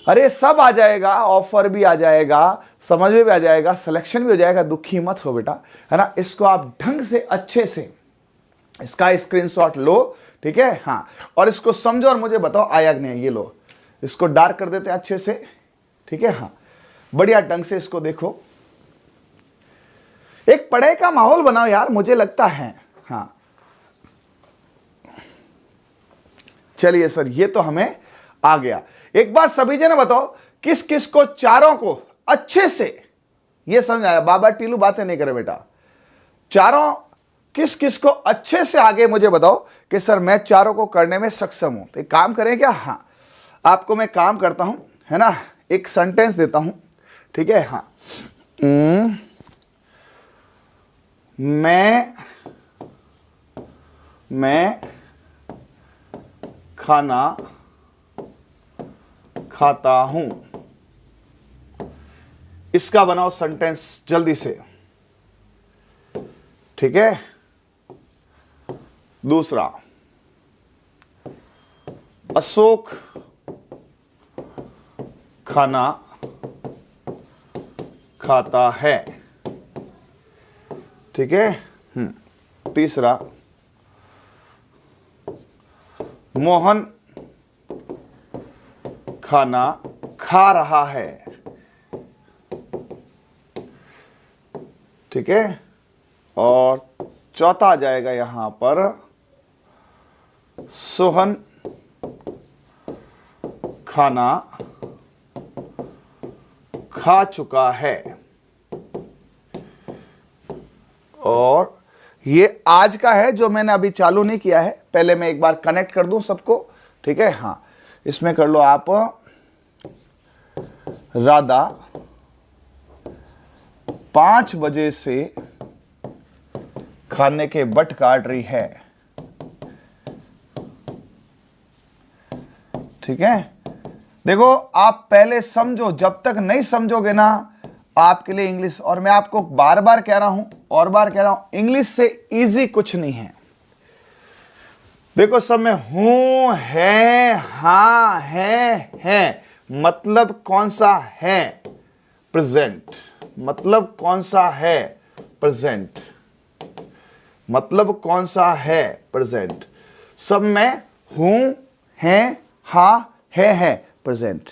अरे सब आ जाएगा, ऑफर भी आ जाएगा, समझ में भी आ जाएगा, सिलेक्शन भी हो जाएगा, दुखी मत हो बेटा, है ना। इसको आप ढंग से अच्छे से इसका स्क्रीनशॉट लो, ठीक है। हाँ, और इसको समझो और मुझे बताओ आया नहीं। ये लो, इसको डार्क कर देते हैं अच्छे से, ठीक है। हाँ, बढ़िया ढंग से इसको देखो, एक पढ़ाई का माहौल बनाओ यार, मुझे लगता है। हाँ चलिए सर, ये तो हमें आ गया। एक बात सभी जने बताओ, किस किस को चारों को अच्छे से ये समझ आया? बाबा टीलू बातें नहीं करे बेटा, चारों किस किस को अच्छे से आगे मुझे बताओ कि सर मैं चारों को करने में सक्षम हूं। तो एक काम करें क्या, हाँ आपको मैं काम करता हूं, है ना, एक सेंटेंस देता हूं, ठीक है। हाँ, मैं खाना खाता हूं, इसका बनाओ सेंटेंस जल्दी से, ठीक है। दूसरा, अशोक खाना खाता है, ठीक है। तीसरा, मोहन खाना खा रहा है, ठीक है। और चौथा आ जाएगा यहां पर सोहन खाना खा चुका है। और ये आज का है जो मैंने अभी चालू नहीं किया है, पहले मैं एक बार कनेक्ट कर दूं सबको, ठीक है। हाँ, इसमें कर लो आप, राधा 5 बजे से खाने के बट काट रही है, ठीक है। देखो आप पहले समझो, जब तक नहीं समझोगे ना आपके लिए इंग्लिश, और मैं आपको बार बार कह रहा हूं और बार कह रहा हूं, इंग्लिश से इजी कुछ नहीं है। देखो सब में हूं, है, हां, है मतलब कौन सा है, प्रेजेंट। मतलब कौन सा है, प्रेजेंट। मतलब कौन सा है, प्रेजेंट। सब में हूं, है, हां, है, प्रेजेंट।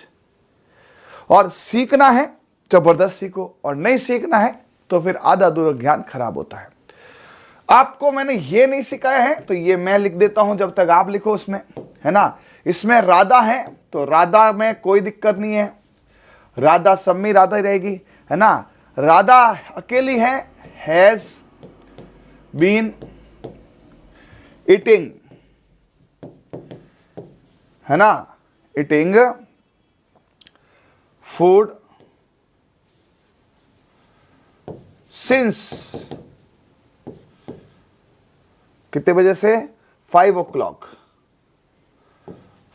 और सीखना है जबरदस्त सीखो, और नहीं सीखना है तो फिर आधा अधूरा ज्ञान खराब होता है। आपको मैंने ये नहीं सिखाया है तो ये मैं लिख देता हूं, जब तक आप लिखो उसमें, है ना। इसमें राधा है तो राधा में कोई दिक्कत नहीं है, राधा सब में राधा ही रहेगी, है ना। राधा अकेली है, हैज बीन ईटिंग, है ना, ईटिंग फूड सिंस, कितने बजे से, 5 o'clock,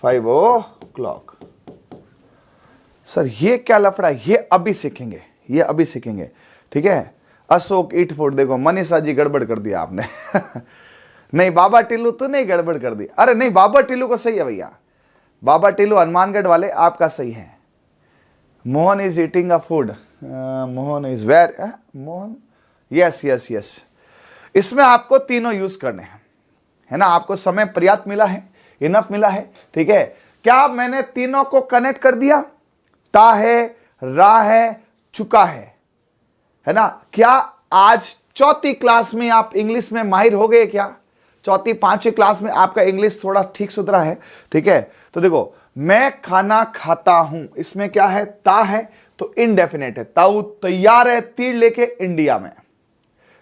5 o'clock। सर ये क्या लफड़ा, ये अभी सीखेंगे, ये अभी सीखेंगे, ठीक है। अशोक ईट फूड, देखो मनीषा जी गड़बड़ कर दिया आपने नहीं बाबा टिल्लू तो नहीं गड़बड़ कर दी, अरे नहीं बाबा टिल्लू को सही है भैया, बाबा टिल्लू हनुमानगढ़ वाले आपका सही है। Mohan is eating a food, Mohan is where, Mohan, yes yes yes. इसमें आपको तीनों यूज करने हैं, है ना। आपको समय पर्याप्त मिला है, इनफ मिला है, ठीक है। क्या मैंने तीनों को कनेक्ट कर दिया, ता है, रा है, चुका है ना। क्या आज चौथी क्लास में आप इंग्लिश में माहिर हो गए क्या, चौथी 5वीं क्लास में आपका इंग्लिश थोड़ा ठीक सुधरा है, ठीक है। तो देखो मैं खाना खाता हूं, इसमें क्या है, ता है तो इनडेफिनेट है, ताऊ तैयार है तीर लेके इंडिया में,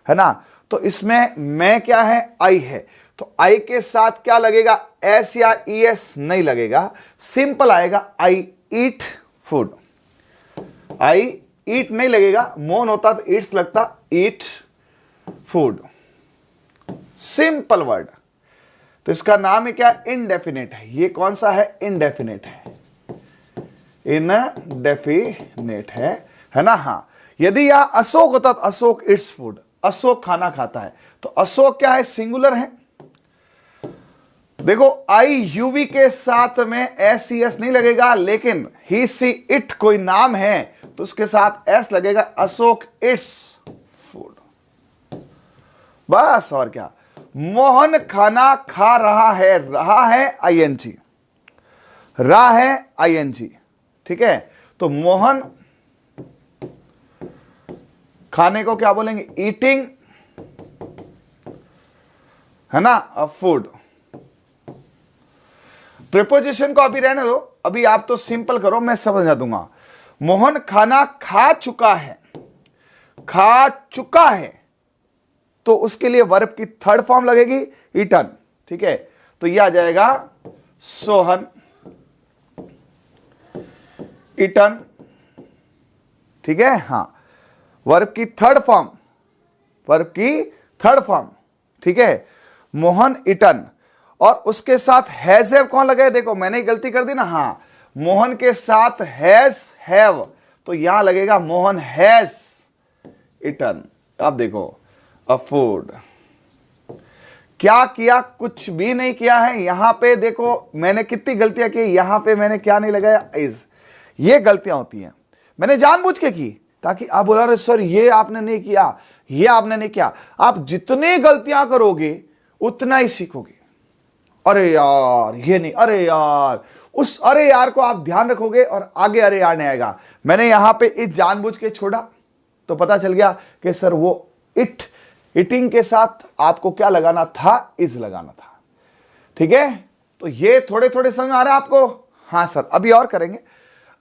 है ना। तो इसमें मैं क्या है, आई है, तो आई के साथ क्या लगेगा, एस या ईएस नहीं लगेगा, सिंपल आएगा, आई ईट फूड। आई ईट नहीं लगेगा, मौन होता तो ईट्स लगता, ईट फूड, सिंपल वर्ड। तो इसका नाम है क्या, इनडेफिनेट है। ये कौन सा है, इनडेफिनेट है, इनडेफिनेट है ना। हाँ, यदि यह अशोक होता तो अशोक इट्स फूड, अशोक खाना खाता है, तो अशोक क्या है, सिंगुलर है। देखो आई यूवी के साथ में एस सी एस नहीं लगेगा, लेकिन ही सी इट कोई नाम है तो उसके साथ एस लगेगा, अशोक इट्स फूड, बस। और क्या, मोहन खाना खा रहा है आईएनजी, रहा है आईएनजी, ठीक है। तो मोहन खाने को क्या बोलेंगे, ईटिंग, है ना, फूड। प्रीपोजिशन को अभी रहने दो, अभी आप तो सिंपल करो, मैं समझा दूंगा। मोहन खाना खा चुका है, खा चुका है, तो उसके लिए वर्ब की थर्ड फॉर्म लगेगी, ईटन, ठीक है। तो यह आ जाएगा सोहन ईटन, ठीक है। हाँ, वर्ब की थर्ड फॉर्म, वर्ब की थर्ड फॉर्म, ठीक है, मोहन ईटन। और उसके साथ हैज हैव कौन लगे, देखो मैंने गलती कर दी ना, हाँ, मोहन के साथ हैज हैव, तो यहां लगेगा मोहन हैज ईटन। अब देखो अ फूड, क्या किया, कुछ भी नहीं किया है। यहां पे देखो मैंने कितनी गलतियां की, यहां पे मैंने क्या नहीं लगाया, इज। ये गलतियां होती हैं, मैंने जानबूझ के की, ताकि आप बोला रहे सर ये आपने नहीं किया, ये आपने नहीं किया। आप जितनी गलतियां करोगे उतना ही सीखोगे। अरे यार ये नहीं, अरे यार, उस अरे यार को आप ध्यान रखोगे और आगे अरे यार नहीं आएगा। मैंने यहां पे इस जानबूझ के छोड़ा तो पता चल गया कि सर वो इट ईटिंग के साथ आपको क्या लगाना था, इज लगाना था। ठीक है, तो ये थोड़े थोड़े समझ आ रहा है आपको? हाँ सर, अभी और करेंगे।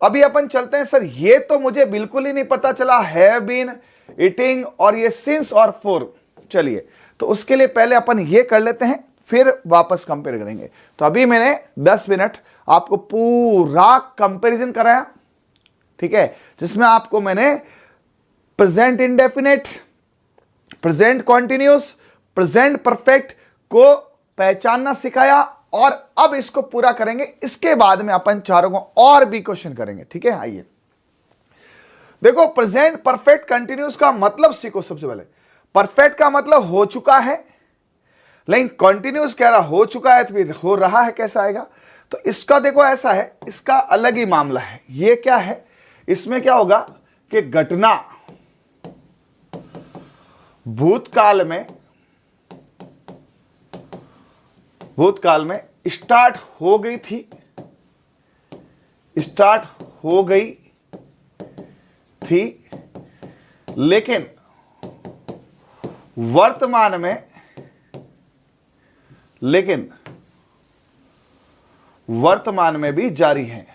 अभी अपन चलते हैं। सर ये तो मुझे बिल्कुल ही नहीं पता चला, हैव बीन, ईटिंग और ये सिंस और फॉर। चलिए, तो उसके लिए पहले अपन ये कर लेते हैं, फिर वापस कंपेयर करेंगे। तो अभी मैंने 10 मिनट आपको पूरा कंपैरिजन कराया, ठीक है, जिसमें आपको मैंने present indefinite, present continuous, present perfect को पहचानना सिखाया, और अब इसको पूरा करेंगे। इसके बाद में अपन चारों को और भी क्वेश्चन करेंगे। ठीक है, आइए देखो, प्रेजेंट परफेक्ट कंटिन्यूस का मतलब सीखो। सबसे पहले परफेक्ट का मतलब हो चुका है, लेकिन कंटिन्यूस कह रहा हो चुका है, तो फिर हो रहा है कैसा आएगा? तो इसका देखो ऐसा है, इसका अलग ही मामला है। ये क्या है, इसमें क्या होगा कि घटना भूतकाल में स्टार्ट हो गई थी, लेकिन वर्तमान में भी जारी है,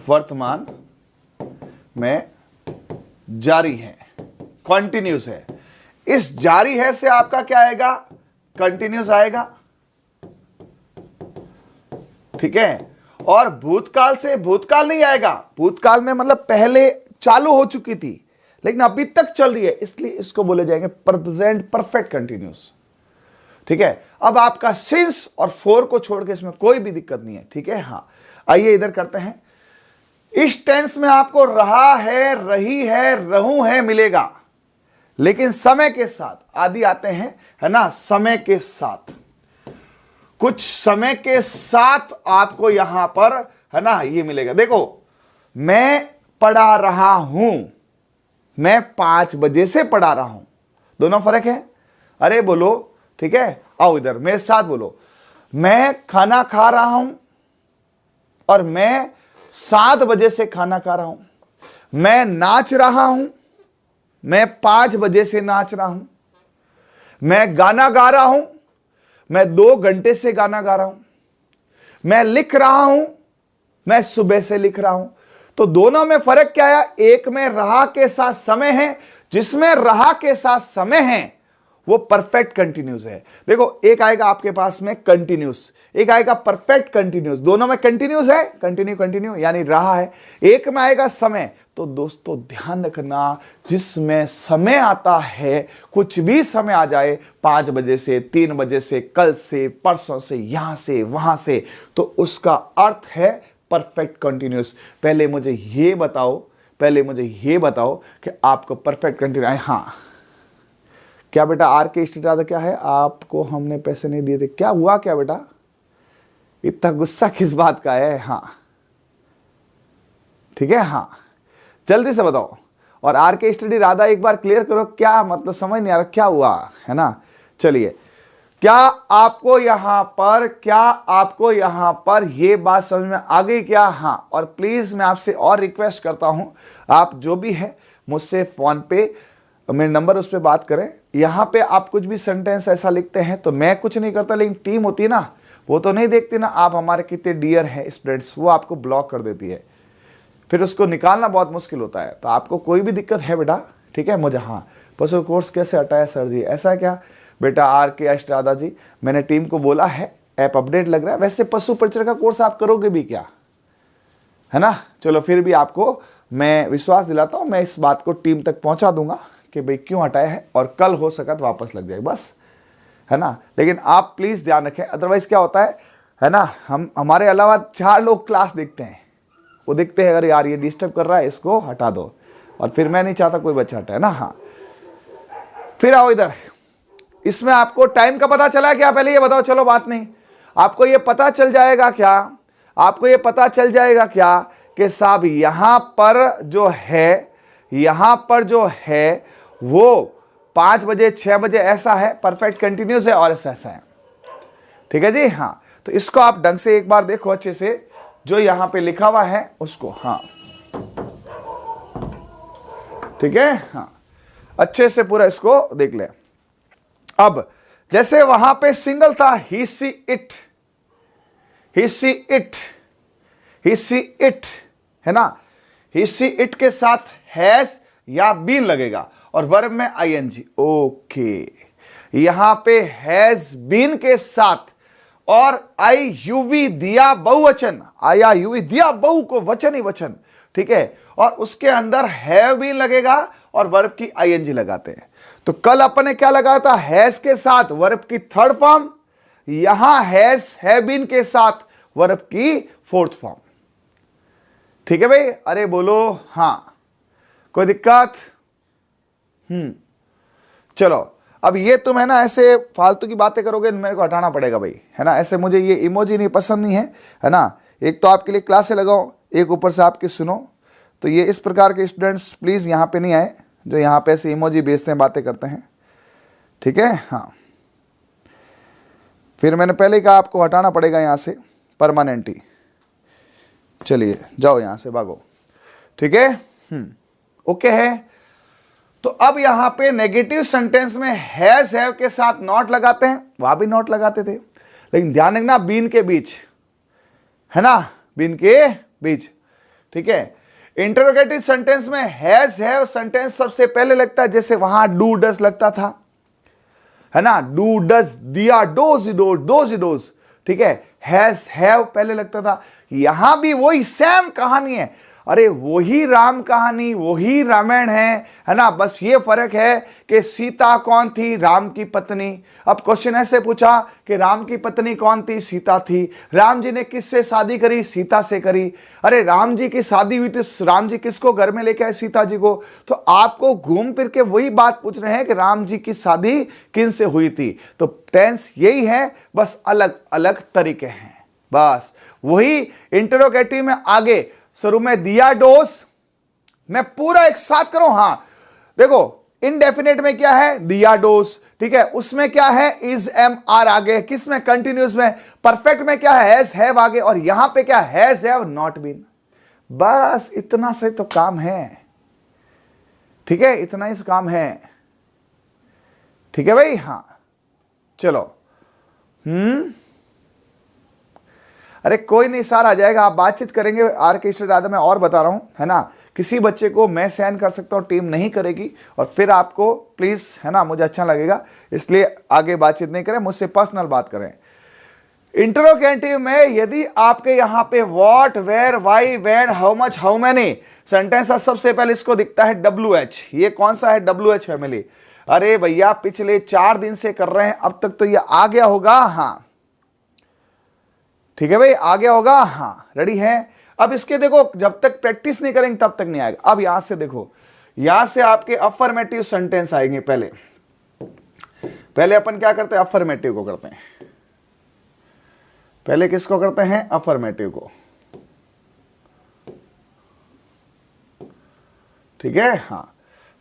वर्तमान में जारी है, कंटिन्यूस है। इस जारी है से आपका क्या आएगा? कंटिन्यूस आएगा। ठीक है, और भूतकाल से भूतकाल नहीं आएगा, भूतकाल में मतलब पहले चालू हो चुकी थी लेकिन अभी तक चल रही है, इसलिए इसको बोले जाएंगे प्रेजेंट परफेक्ट कंटिन्यूस। ठीक है, अब आपका सिंस और फॉर को छोड़ के इसमें कोई भी दिक्कत नहीं है। ठीक है, हाँ, आइए इधर करते हैं। इस टेंस में आपको रहा है, रही है, रहूं है मिलेगा, लेकिन समय के साथ आदि आते हैं, है ना, समय के साथ, कुछ समय के साथ आपको यहां पर, है ना, ये मिलेगा। देखो, मैं पढ़ा रहा हूं, मैं 5 बजे से पढ़ा रहा हूं, दोनों फर्क है। अरे बोलो, ठीक है, आओ इधर मेरे साथ बोलो। मैं खाना खा रहा हूं और मैं 7 बजे से खाना खा रहा हूं। मैं नाच रहा हूं, मैं 5 बजे से नाच रहा हूं। मैं गाना गा रहा हूं, मैं 2 घंटे से गाना गा रहा हूं। मैं लिख रहा हूं, मैं सुबह से लिख रहा हूं। तो दोनों में फर्क क्या है? एक में रहा के साथ समय है, जिसमें रहा के साथ समय है वो परफेक्ट कंटिन्यूस है। देखो, एक आएगा आपके पास में कंटिन्यूस, एक आएगा परफेक्ट कंटिन्यूस, दोनों में कंटिन्यूस है, कंटिन्यू यानी रहा है। एक में आएगा समय। तो दोस्तों ध्यान रखना, जिसमें समय आता है, कुछ भी समय आ जाए, 5 बजे से, 3 बजे से, कल से, परसों से, यहां से, वहां से, तो उसका अर्थ है परफेक्ट कंटिन्यूस। पहले मुझे ये बताओ कि आपको परफेक्ट कंटिन्यूस, हाँ क्या बेटा, आर के स्टेट क्या है? आपको हमने पैसे नहीं दिए थे, क्या हुआ क्या बेटा? इतना गुस्सा किस बात का है? हाँ ठीक है, हाँ जल्दी से बताओ। और आर के स्टडी राधा एक बार क्लियर करो, क्या मतलब समझ नहीं आ रहा क्या हुआ, है ना। चलिए, क्या आपको यहां पर ये बात समझ में आ गई क्या? हाँ, और प्लीज मैं आपसे और रिक्वेस्ट करता हूं, आप जो भी है मुझसे फोन पे मेरे नंबर उस पर बात करें। यहां पे आप कुछ भी सेंटेंस ऐसा लिखते हैं तो मैं कुछ नहीं करता, लेकिन टीम होती है ना, वो तो नहीं देखती ना आप हमारे कितने डियर हैं स्टूडेंट्स, वो आपको ब्लॉक कर देती है, फिर उसको निकालना बहुत मुश्किल होता है। तो आपको कोई भी दिक्कत है बेटा, ठीक है, मुझे, हाँ पशु कोर्स कैसे हटाया सर जी, ऐसा क्या बेटा? आर के एस राधा जी, मैंने टीम को बोला है, ऐप अपडेट लग रहा है। वैसे पशु परिचर का कोर्स आप करोगे भी क्या, है ना? चलो फिर भी आपको मैं विश्वास दिलाता हूं, मैं इस बात को टीम तक पहुंचा दूंगा कि भाई क्यों हटाया है, और कल हो सका तो वापस लग जाए, बस, है ना। लेकिन आप प्लीज ध्यान रखें, अदरवाइज क्या होता है ना, हमारे अलावा 4 लोग क्लास देखते हैं, वो देखते हैं अगर यार ये डिस्टर्ब कर रहा है, इसको हटा दो, और फिर मैं नहीं चाहता कोई बच्चा हटाए ना। हाँ, फिर आओ इधर। इसमें आपको टाइम का पता चला क्या? पहले ये बताओ, चलो बात नहीं, आपको ये पता चल जाएगा क्या, आपको ये पता चल जाएगा क्या कि साहब यहां पर जो है वो 5 बजे 6 बजे ऐसा है, परफेक्ट कंटिन्यूस है, और ऐसा है, ठीक है जी। हाँ, तो इसको आप ढंग से एक बार देखो अच्छे से, जो यहां पे लिखा हुआ है उसको, हाँ ठीक है, हाँ अच्छे से पूरा इसको देख ले। अब जैसे वहां पे सिंगल था, he see it, he see it, he see it, है ना, ही सी इट के साथ हैज या बीन लगेगा और वर्ब में आईएनजी। ओके, यहां पे हैज बीन के साथ और आई यूवी दिया बहुवचन, आया यूवी दिया बहु को वचन ही वचन, ठीक है, और उसके अंदर हैव बीन लगेगा और वर्ब की आईएनजी लगाते हैं। तो कल अपन ने क्या लगाया था, हैज के साथ वर्ब की थर्ड फॉर्म, यहां हैज हैव बीन के साथ वर्ब की फोर्थ फॉर्म। ठीक है भाई, अरे बोलो हां, कोई दिक्कत? चलो, अब ये तुम है ना ऐसे फालतू की बातें करोगे, मेरे को हटाना पड़ेगा भाई, है ना, ऐसे मुझे ये इमोजी नहीं पसंद नहीं है ना। एक तो आपके लिए क्लासे लगाओ, एक ऊपर से आपकी सुनो, तो ये इस प्रकार के स्टूडेंट्स प्लीज यहाँ पे नहीं आए जो यहाँ पे ऐसे इमोजी भेजते हैं, बातें करते हैं, ठीक है। हाँ, फिर मैंने पहले ही कहा आपको हटाना पड़ेगा यहाँ से परमानेंटली। चलिए जाओ यहाँ से, भागो, ठीक है। ओके है। तो अब यहां पे नेगेटिव सेंटेंस में हैज हैव के साथ नॉट लगाते हैं, वहां भी नॉट लगाते थे, लेकिन ध्यान रखना बीन के बीच, है ना, बीन के बीच, ठीक है। इंटरोगेटिव सेंटेंस में हैज हैव सेंटेंस सबसे पहले लगता है, जैसे वहां डू डज लगता था, है ना, डू डज दिया डोज डोज डोज डोज, ठीक है, हैज हैव पहले लगता था। यहां भी वही सेम कहानी है, अरे वही राम कहानी, वही रामायण है ना, बस ये फर्क है कि सीता कौन थी, राम की पत्नी। अब क्वेश्चन ऐसे पूछा कि राम की पत्नी कौन थी, सीता थी। राम जी ने किससे शादी करी, सीता से करी। अरे राम जी की शादी हुई तो राम जी किसको घर में लेके आए, सीता जी को। तो आपको घूम फिर के वही बात पूछ रहे हैं कि राम जी की शादी किन से हुई थी। तो टेंस यही है, बस अलग अलग तरीके हैं, बस वही। इंटरोगेटिव में आगे शुरू में दिया डोज, मैं पूरा एक साथ करूं, हां देखो, इनडेफिनेट में क्या है, दिया डोज, ठीक है, उसमें क्या है, इज एम आर आगे, किस में, कंटिन्यूस में। परफेक्ट में क्या है, हैज हैव आगे, और यहां पे क्या, हैज हैव नॉट बीन। बस इतना से तो काम है, ठीक है, इतना ही काम है, ठीक है भाई। हां चलो, अरे कोई नहीं, सार आ जाएगा, आप बातचीत करेंगे। आर्केस्ट्रा ज्यादा मैं और बता रहा हूं, है ना, किसी बच्चे को मैं सहन कर सकता हूं, टीम नहीं करेगी, और फिर आपको प्लीज, है ना, मुझे अच्छा लगेगा, इसलिए आगे बातचीत नहीं करें, मुझसे पर्सनल बात करें। इंटरोगेटिव में यदि आपके यहां पे what, where, why, when, how much, how many sentence, सबसे पहले इसको दिखता है WH। ये कौन सा है, WH फैमिली। अरे भैया पिछले 4 दिन से कर रहे हैं, अब तक तो ये आ गया होगा, हाँ ठीक है भाई, आ गया होगा, हाँ रेडी है। अब इसके देखो, जब तक प्रैक्टिस नहीं करेंगे तब तक नहीं आएगा। अब यहां से देखो, यहां से आपके अफर्मेटिव सेंटेंस आएंगे। पहले पहले अपन क्या करते हैं, अफर्मेटिव को करते हैं। पहले किसको करते हैं, अफर्मेटिव को, ठीक है। हाँ,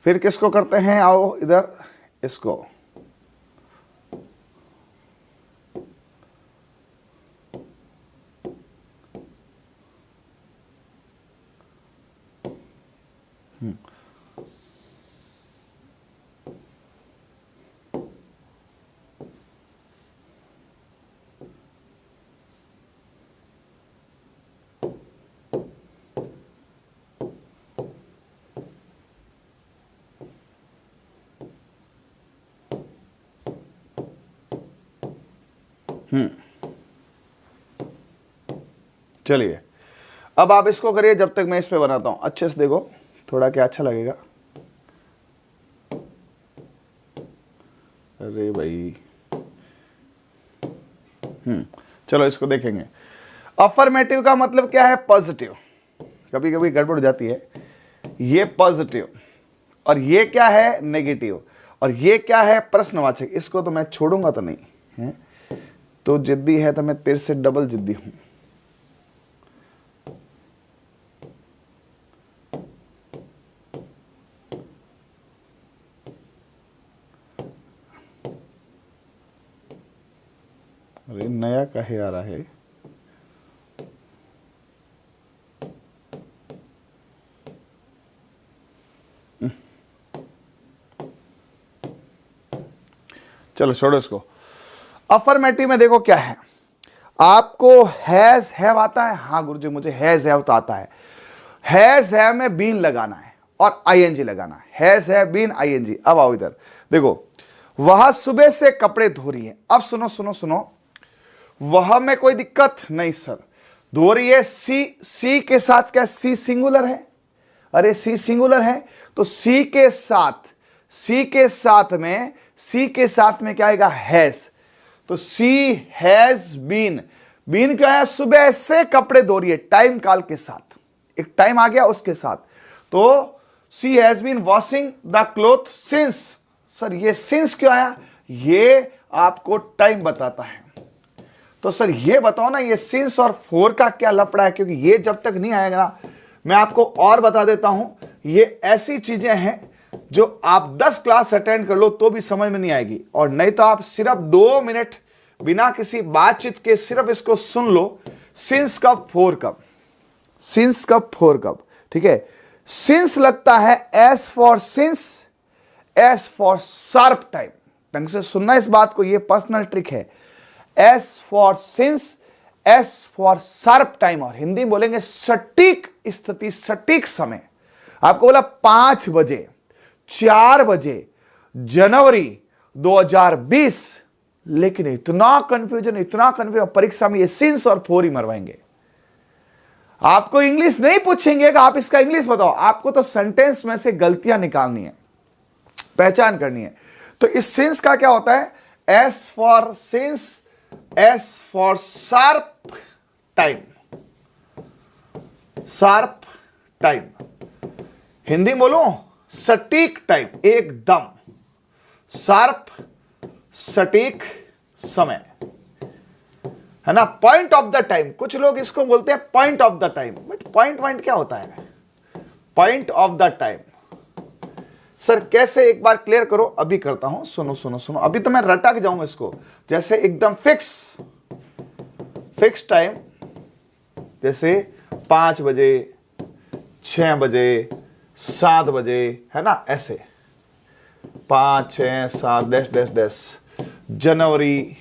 फिर किसको करते हैं, आओ इधर, इसको, चलिए अब आप इसको करिए, जब तक मैं इस पे बनाता हूं, अच्छे से देखो, थोड़ा क्या अच्छा लगेगा। अरे भाई, चलो इसको देखेंगे। अफर्मेटिव का मतलब क्या है, पॉजिटिव। कभी कभी गड़बड़ जाती है, ये पॉजिटिव, और ये क्या है, नेगेटिव, और ये क्या है, प्रश्नवाचक। इसको तो मैं छोड़ूंगा तो नहीं है, तो जिद्दी है तो मैं तेरे से डबल जिद्दी हूं। अरे नया काहे आ रहा है, चलो छोड़ो इसको। अफर्मेटिव में देखो क्या है, आपको हैज हैव आता है? हाँ गुरुजी मुझे हैज हैव तो आता है। हैज हैव में बीन लगाना है और आईएनजी लगाना है, हैज हैव बीन आईएनजी। अब आओ इधर देखो, वह सुबह से कपड़े धो रही है। अब सुनो सुनो सुनो, वह में कोई दिक्कत नहीं सर, धो रही है। सी के साथ क्या सी सिंगुलर है? अरे सी सिंगुलर है तो सी के साथ में क्या आएगा? हैज। तो सी हैज बीन, बीन क्या है? सुबह से कपड़े धो रही है, टाइम काल के साथ, एक टाइम आ गया उसके साथ। तो she has been washing the cloth since. Sir ये सिंस क्यों आया? ये आपको टाइम बताता है। तो सर ये बताओ ना, ये सिंस और फोर का क्या लफड़ा है? क्योंकि ये जब तक नहीं आएगा ना, मैं आपको और बता देता हूं, ये ऐसी चीजें हैं जो आप 10 क्लास अटेंड कर लो तो भी समझ में नहीं आएगी, और नहीं तो आप सिर्फ 2 मिनट बिना किसी बातचीत के सिर्फ इसको सुन लो। सिंस कब, फोर कब, सिंस कब, फोर कब, ठीक है। सिंस लगता है S for since, S for sharp time. ढंग से सुनना इस बात को, ये पर्सनल ट्रिक है। S for since, S for sharp time, और हिंदी में बोलेंगे सटीक स्थिति, सटीक समय। आपको बोला 5 बजे, 4 बजे, जनवरी 2020, लेकिन इतना कंफ्यूजन, परीक्षा में ये सिंस और फोर ही मरवाएंगे। आपको इंग्लिश नहीं पूछेंगे कि आप इसका इंग्लिश बताओ, आपको तो सेंटेंस में से गलतियां निकालनी है, पहचान करनी है। तो इस सिंस का क्या होता है? S for since, S for sharp time, sharp time. Hindi बोलो सटीक टाइम, एकदम शार्प, सटीक समय, है ना। पॉइंट ऑफ द टाइम, कुछ लोग इसको बोलते हैं point of the time, but point क्या होता है? Point of the time. Sir कैसे, एक बार क्लियर करो। अभी करता हूं, सुनो सुनो सुनो, अभी तो मैं रटक जाऊंगा इसको। जैसे एकदम फिक्स टाइम, जैसे 5 बजे, 6 बजे, 7 बजे, है ना, ऐसे 5, 6, 7 डैश डैश डैश, जनवरी,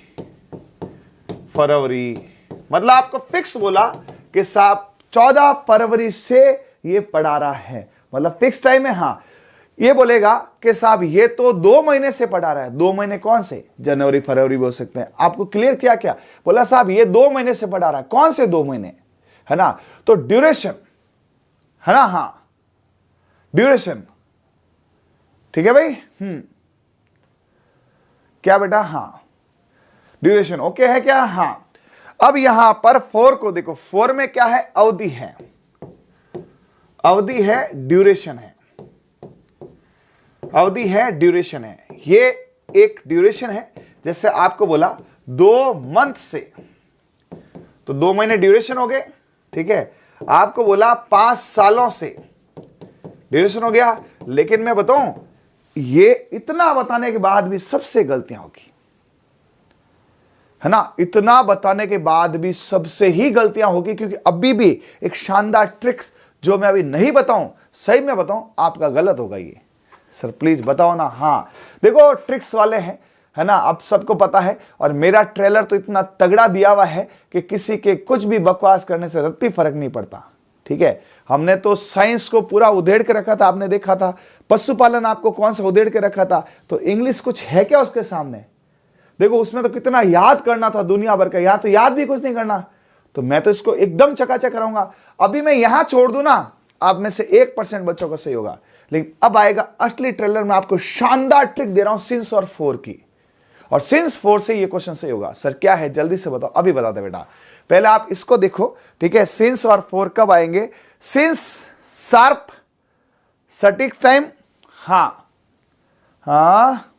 फरवरी। मतलब आपको फिक्स बोला कि साहब 14 फरवरी से ये पढ़ा रहा है, मतलब फिक्स टाइम है। हाँ, ये बोलेगा कि साहब ये तो 2 महीने से पढ़ा रहा है। 2 महीने कौन से? जनवरी, फरवरी बोल सकते हैं। आपको क्लियर किया क्या? बोला साहब ये 2 महीने से पढ़ा रहा है। कौन से 2 महीने, है ना। तो ड्यूरेशन, है ना, हाँ ड्यूरेशन, ठीक है भाई। क्या बेटा? हाँ ड्यूरेशन, ओके है क्या? हाँ। अब यहां पर 4 को देखो, 4 में क्या है? अवधि है, अवधि है, ड्यूरेशन है, अवधि है, ड्यूरेशन है। ये एक ड्यूरेशन है। जैसे आपको बोला 2 मंथ से, तो 2 महीने ड्यूरेशन हो गए, ठीक है। आपको बोला 5 सालों से, ड्यूरेशन हो गया। लेकिन मैं बताऊं, ये इतना बताने के बाद भी सबसे गलतियां होगी, है ना। इतना बताने के बाद भी सबसे ही गलतियां होगी, क्योंकि अभी भी एक शानदार ट्रिक्स जो मैं अभी नहीं बताऊं, सही में बताऊं, आपका गलत होगा ये। सर प्लीज बताओ ना। हाँ देखो, ट्रिक्स वाले हैं, है ना, अब सबको पता है। और मेरा ट्रेलर तो इतना तगड़ा दिया हुआ है कि किसी के कुछ भी बकवास करने से रत्ती फर्क नहीं पड़ता, ठीक है। हमने तो साइंस को पूरा उधेड़ के रखा था, आपने देखा था। पशुपालन आपको कौन सा उधेड़ के रखा था, तो इंग्लिश कुछ है क्या उसके सामने? देखो उसमें तो कितना याद करना था, दुनिया भर का। यहां तो याद भी कुछ नहीं करना। तो मैं तो इसको एकदम चकाचक कराऊंगा। अभी मैं यहां छोड़ दूं ना, आप में से 1% बच्चों का सही होगा। लेकिन अब आएगा असली ट्रेलर में, आपको शानदार ट्रिक दे रहा हूं सिंस और 4 की, और सिंस 4 से ये क्वेश्चन सही होगा। सर क्या है, जल्दी से बताओ। अभी बता दे बेटा, पहले आप इसको देखो, ठीक है। सिंस और 4 कब आएंगे? सिंस शार्प सटीक टाइम, हाँ हाँ,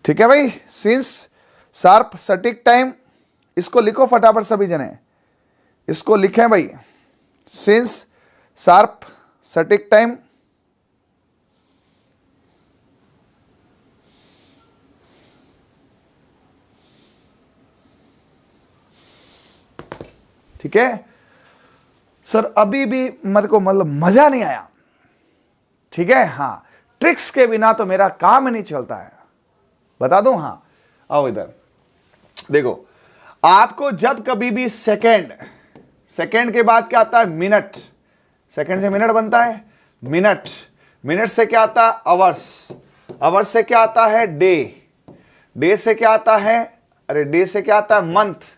ठीक है भाई। सिंस शार्प सटीक टाइम, इसको लिखो फटाफट सभी जने, इसको लिखें भाई। सिंस शार्प सटीक टाइम, ठीक है। सर अभी भी मेरे को मतलब मजा नहीं आया, ठीक है। हाँ, ट्रिक्स के बिना तो मेरा काम ही नहीं चलता है। बता दूं? हाँ, आओ इधर देखो, आपको जब कभी भी सेकेंड, सेकेंड के बाद क्या आता है? मिनट, सेकेंड से मिनट बनता है, मिनट, मिनट से क्या आता है? आवर्स, आवर्स से क्या आता है? डे, डे से क्या आता है? अरे डे से क्या आता है? मंथ,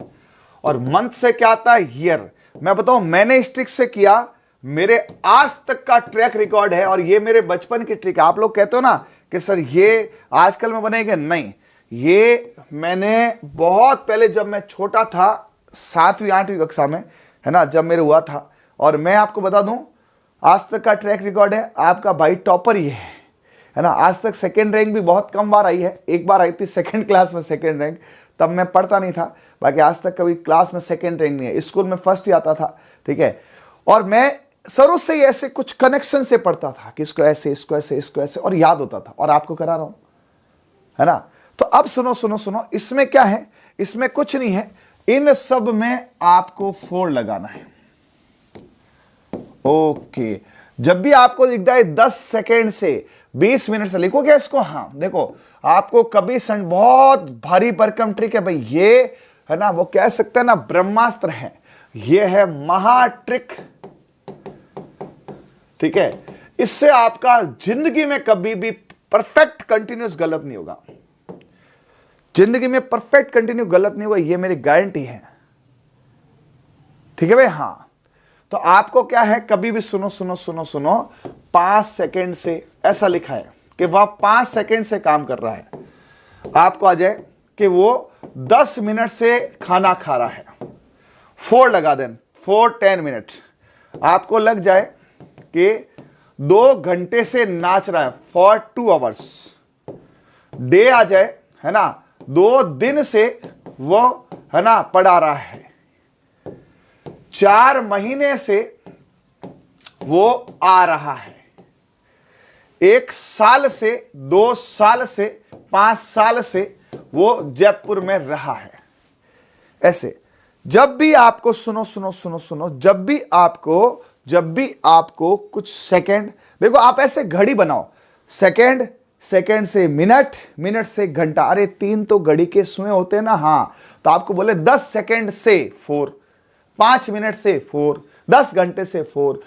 और मंथ से क्या आता है? ईयर। मैं बताऊं, मैंने इस ट्रिक से किया, मेरे आज तक का ट्रैक रिकॉर्ड है, और ये मेरे बचपन की ट्रिक है। आप लोग कहते हो ना कि सर ये आजकल में बनेगा, नहीं, ये मैंने बहुत पहले जब मैं छोटा था, 7वीं 8वीं कक्षा में, है ना, जब मेरे हुआ था। और मैं आपको बता दूं, आज तक का ट्रैक रिकॉर्ड है, आपका भाई टॉपर ही है ना। आज तक सेकेंड रैंक भी बहुत कम बार आई है, एक बार आई थी सेकेंड क्लास में सेकेंड रैंक, तब मैं पढ़ता नहीं था। बाकी आज तक कभी क्लास में सेकेंड रैंक नहीं है, स्कूल में फर्स्ट ही आता था, ठीक है। और मैं शुरू से ही ऐसे कुछ कनेक्शन से पढ़ता था कि इसको ऐसे, इसको ऐसे, इसको ऐसे, और याद होता था, और आपको करा रहा हूं, है ना। तो अब सुनो सुनो सुनो, इसमें क्या है? इसमें कुछ नहीं है, इन सब में आपको 4 लगाना है। ओके, जब भी आपको दिखता है 10 सेकेंड से 20 मिनट से, लिखो क्या इसको? हाँ, देखो, आपको कभी बहुत भारी भरकम ट्रिक है भाई, ये है ना, वो कह सकते हैं ना ब्रह्मास्त्र है, ये है महा ट्रिक, ठीक है। इससे आपका जिंदगी में कभी भी परफेक्ट कंटिन्यूस गलत नहीं होगा, जिंदगी में परफेक्ट कंटिन्यू गलत नहीं होगा, ये मेरी गारंटी है, ठीक है भाई। हाँ, तो आपको क्या है, कभी भी सुनो सुनो सुनो सुनो, 5 सेकेंड से, ऐसा लिखा है कि वह 5 सेकेंड से काम कर रहा है, आपको आ जाए कि वो 10 मिनट से खाना खा रहा है, 4 लगा दें, 4 10 मिनट, आपको लग जाए कि 2 घंटे से नाच रहा है, फॉर 2 आवर्स, डे आ जाए, है ना, 2 दिन से वो, है ना, पढ़ा रहा है, 4 महीने से वो आ रहा है, 1 साल से, 2 साल से, 5 साल से वो जयपुर में रहा है। ऐसे जब भी आपको सुनो सुनो सुनो सुनो, जब भी आपको कुछ सेकंड, देखो आप ऐसे घड़ी बनाओ, सेकंड, सेकंड से मिनट, मिनट से घंटा, अरे 3 तो घड़ी के सुए होते हैं ना। हाँ, तो आपको बोले 10 सेकंड से 4, 5 मिनट से 4, 10 घंटे से 4,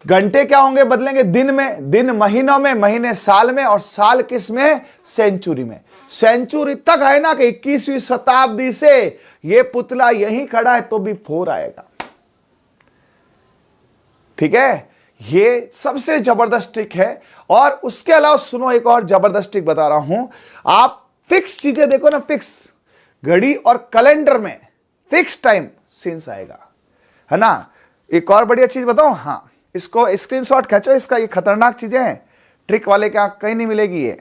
घंटे क्या होंगे? बदलेंगे दिन में, दिन महीनों में, महीने साल में, और साल किस में? सेंचुरी में। सेंचुरी तक है ना कि 21वीं शताब्दी से ये पुतला यहीं खड़ा है तो भी 4 आएगा, ठीक है। ये सबसे जबरदस्त ट्रिक है। और उसके अलावा सुनो, एक और जबरदस्त ट्रिक बता रहा हूं, आप फिक्स चीजें देखो ना, फिक्स घड़ी और कैलेंडर में फिक्स टाइम सीन्स आएगा, है ना। एक और बढ़िया चीज बताऊं? हाँ, इसको स्क्रीनशॉट खींचो, इसका, ये खतरनाक चीजें हैं, ट्रिक वाले क्या कहीं नहीं मिलेगी, ये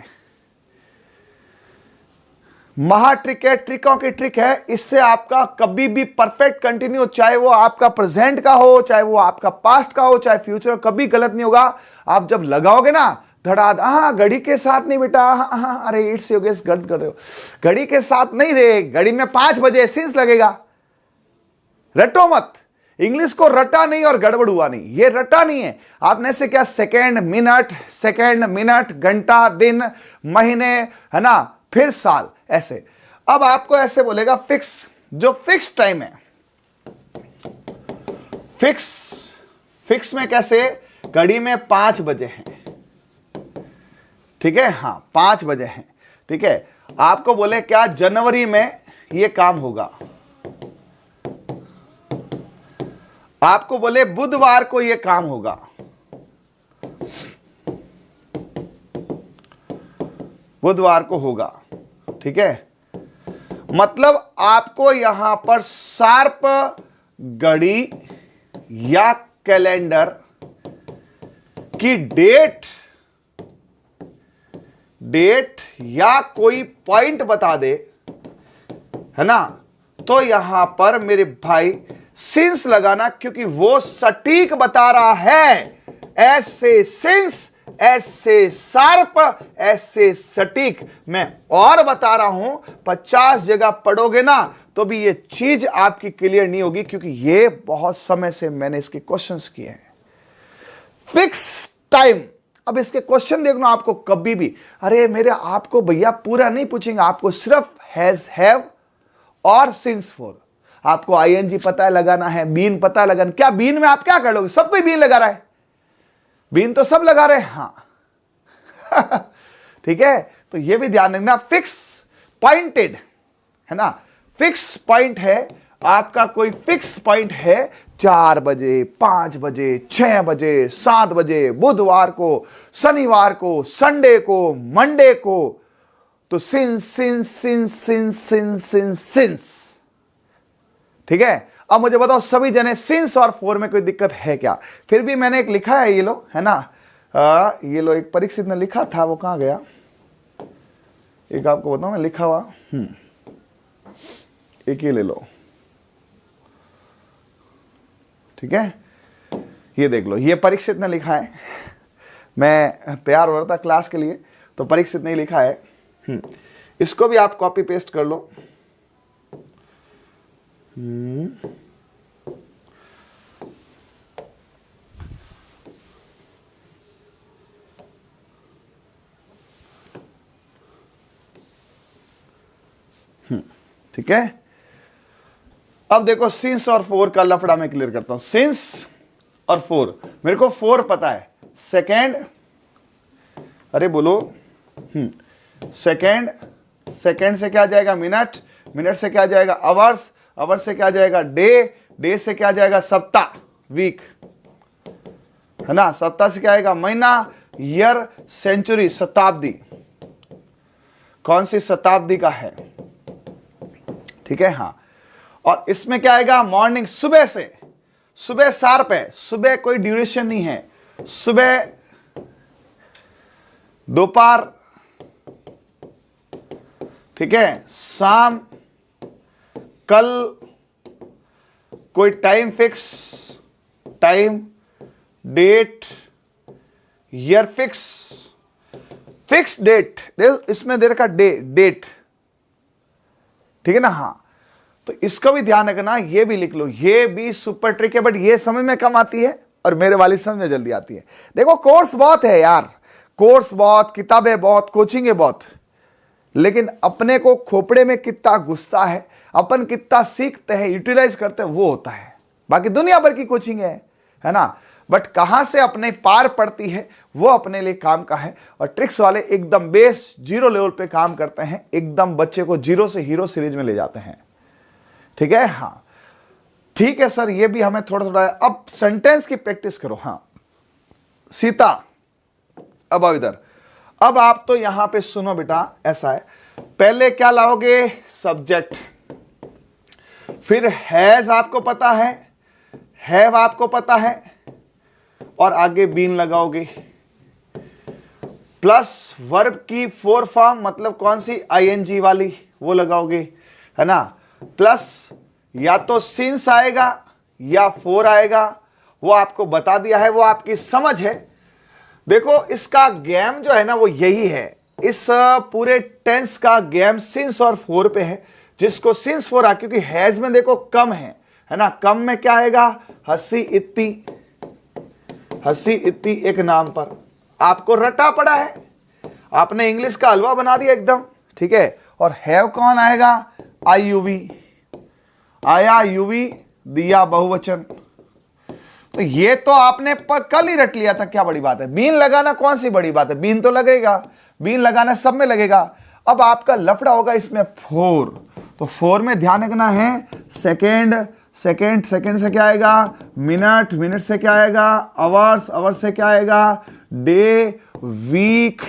महा ट्रिक है, ट्रिकों की ट्रिक है। इससे आपका कभी भी परफेक्ट कंटिन्यू, चाहे वो आपका प्रेजेंट का हो, चाहे वो आपका पास्ट का हो, चाहे फ्यूचर, कभी गलत नहीं होगा। आप जब लगाओगे ना धड़ाध, हाँ घड़ी के साथ नहीं बेटा, हाँ हाँ, अरे इट्स योर गेस, गलत कर रहे हो, घड़ी के साथ नहीं रे, घड़ी में 5 बजे सीन्स लगेगा, रटो मत। इंग्लिश को रटा नहीं और गड़बड़ हुआ नहीं, ये रटा नहीं है आपने से क्या, सेकेंड मिनट, घंटा, दिन, महीने, है ना, फिर साल, ऐसे। अब आपको ऐसे बोलेगा फिक्स, जो फिक्स टाइम है, फिक्स में कैसे? घड़ी में 5 बजे हैं, ठीक है, हाँ 5 बजे हैं, ठीक है। आपको बोले क्या, जनवरी में ये काम होगा, आपको बोले बुधवार को ये काम होगा, बुधवार को होगा, ठीक है। मतलब आपको यहां पर शार्प घड़ी या कैलेंडर की डेट या कोई पॉइंट बता दे, है ना, तो यहां पर मेरे भाई सिंस लगाना, क्योंकि वो सटीक बता रहा है। ऐसे सिंस, ऐसे शार्प, ऐसे सटीक। मैं और बता रहा हूं, 50 जगह पढ़ोगे ना तो भी ये चीज आपकी क्लियर नहीं होगी, क्योंकि ये बहुत समय से मैंने इसके क्वेश्चंस किए हैं। फिक्स टाइम, अब इसके क्वेश्चन देखना आपको कभी भी, अरे मेरे आपको भैया पूरा नहीं पूछेंगे, आपको सिर्फ हैज, हैव और सिंस फोर, आपको आईएनजी पता है लगाना है, बीन पता है लगाना। क्या बीन में आप क्या कर लोगे, सब कोई बीन लगा रहा है, बीन तो सब लगा रहे हैं, हाँ ठीक है। तो ये भी ध्यान रखना, फिक्स पॉइंटेड है ना, फिक्स पॉइंट है आपका, कोई फिक्स पॉइंट है 4 बजे, 5 बजे, 6 बजे, 7 बजे, बुधवार को, शनिवार को, संडे को, मंडे को, तो since since since since since since since, ठीक है। अब मुझे बताओ सभी जने सिंस और फोर में कोई दिक्कत है क्या? फिर भी मैंने एक लिखा है, ये लो है ना, ये लो एक परीक्षित ने लिखा था, वो कहां गया, एक आपको बताऊं मैं लिखा हुआ, एक ये ले लो, ठीक है, ये देख लो, ये परीक्षित ने लिखा है, मैं तैयार हो रहा था क्लास के लिए तो परीक्षित ने लिखा है, इसको भी आप कॉपी पेस्ट कर लो। ठीक है, अब देखो सिंस और फोर का लफड़ा मैं क्लियर करता हूं। सिंस और फोर, मेरे को फोर पता है, सेकेंड, अरे बोलो, सेकेंड, सेकेंड से क्या जाएगा मिनट, मिनट से क्या जाएगा आवर्स, आवर्स से क्या जाएगा डे, डे से क्या जाएगा सप्ताह, वीक है ना, सप्ताह से क्या आएगा महीना, ईयर, सेंचुरी, शताब्दी, कौन सी शताब्दी का है, ठीक है, हाँ। और इसमें क्या आएगा मॉर्निंग, सुबह से, सुबह शार्प है, सुबह कोई ड्यूरेशन नहीं है, सुबह, दोपहर, ठीक है, शाम, कल, कोई time fix, time, date, year fix, fix date, इसमें दे रखा डे, डेट, ठीक है ना, हाँ। तो इसका भी ध्यान रखना, ये भी लिख लो, ये भी सुपर ट्रिक है, बट ये समझ में कम आती है और मेरे वाली समझ में जल्दी आती है। देखो कोर्स बहुत है यार, कोर्स बहुत, किताबें बहुत, कोचिंग बहुत, लेकिन अपने को खोपड़े में कितना घुसता है, अपन कितना सीखते हैं, यूटिलाइज करते हैं, वो होता है। बाकी दुनिया भर की कोचिंग है ना, बट कहां से अपने पार पड़ती है वो अपने लिए काम का है। और ट्रिक्स वाले एकदम बेस जीरो लेवल पे काम करते हैं, एकदम बच्चे को जीरो से हीरो सीरीज में ले जाते हैं, ठीक है, हाँ ठीक है सर, ये भी हमें थोड़ा थोड़ा। अब सेंटेंस की प्रैक्टिस करो, हाँ सीता, अब आओ इधर, अब आप तो यहां पे सुनो बेटा, ऐसा है, पहले क्या लाओगे सब्जेक्ट, फिर हैज आपको पता है, हैव आपको पता है, और आगे बीन लगाओगे, प्लस वर्ब की फोर फॉर्म, मतलब कौन सी आईएनजी वाली, वो लगाओगे, है ना, प्लस या तो सिंस आएगा या फोर आएगा, वो आपको बता दिया है, वो आपकी समझ है। देखो इसका गेम जो है ना वो यही है, इस पूरे टेंस का गेम सिंस और फोर पे है, जिसको सिंस फोर आ, क्योंकि हैज में देखो कम है ना, कम में क्या आएगा हंसी इत्ती, हंसी इत्ती एक नाम पर, आपको रटा पड़ा है, आपने इंग्लिश का हलवा बना दिया एकदम, ठीक है। और हैव कौन आएगा, आईयूवी, आया यूवी, दिया बहुवचन, तो ये तो आपने कल ही रट लिया था, क्या बड़ी बात है। बीन लगाना कौन सी बड़ी बात है, बीन तो लगेगा, बीन लगाना सब में लगेगा। अब आपका लफड़ा होगा इसमें फोर, तो फोर में ध्यान रखना है, सेकेंड, सेकेंड, सेकेंड से क्या आएगा मिनट, मिनट से क्या आएगा आवर्स, आवर्स से क्या आएगा डे, वीक,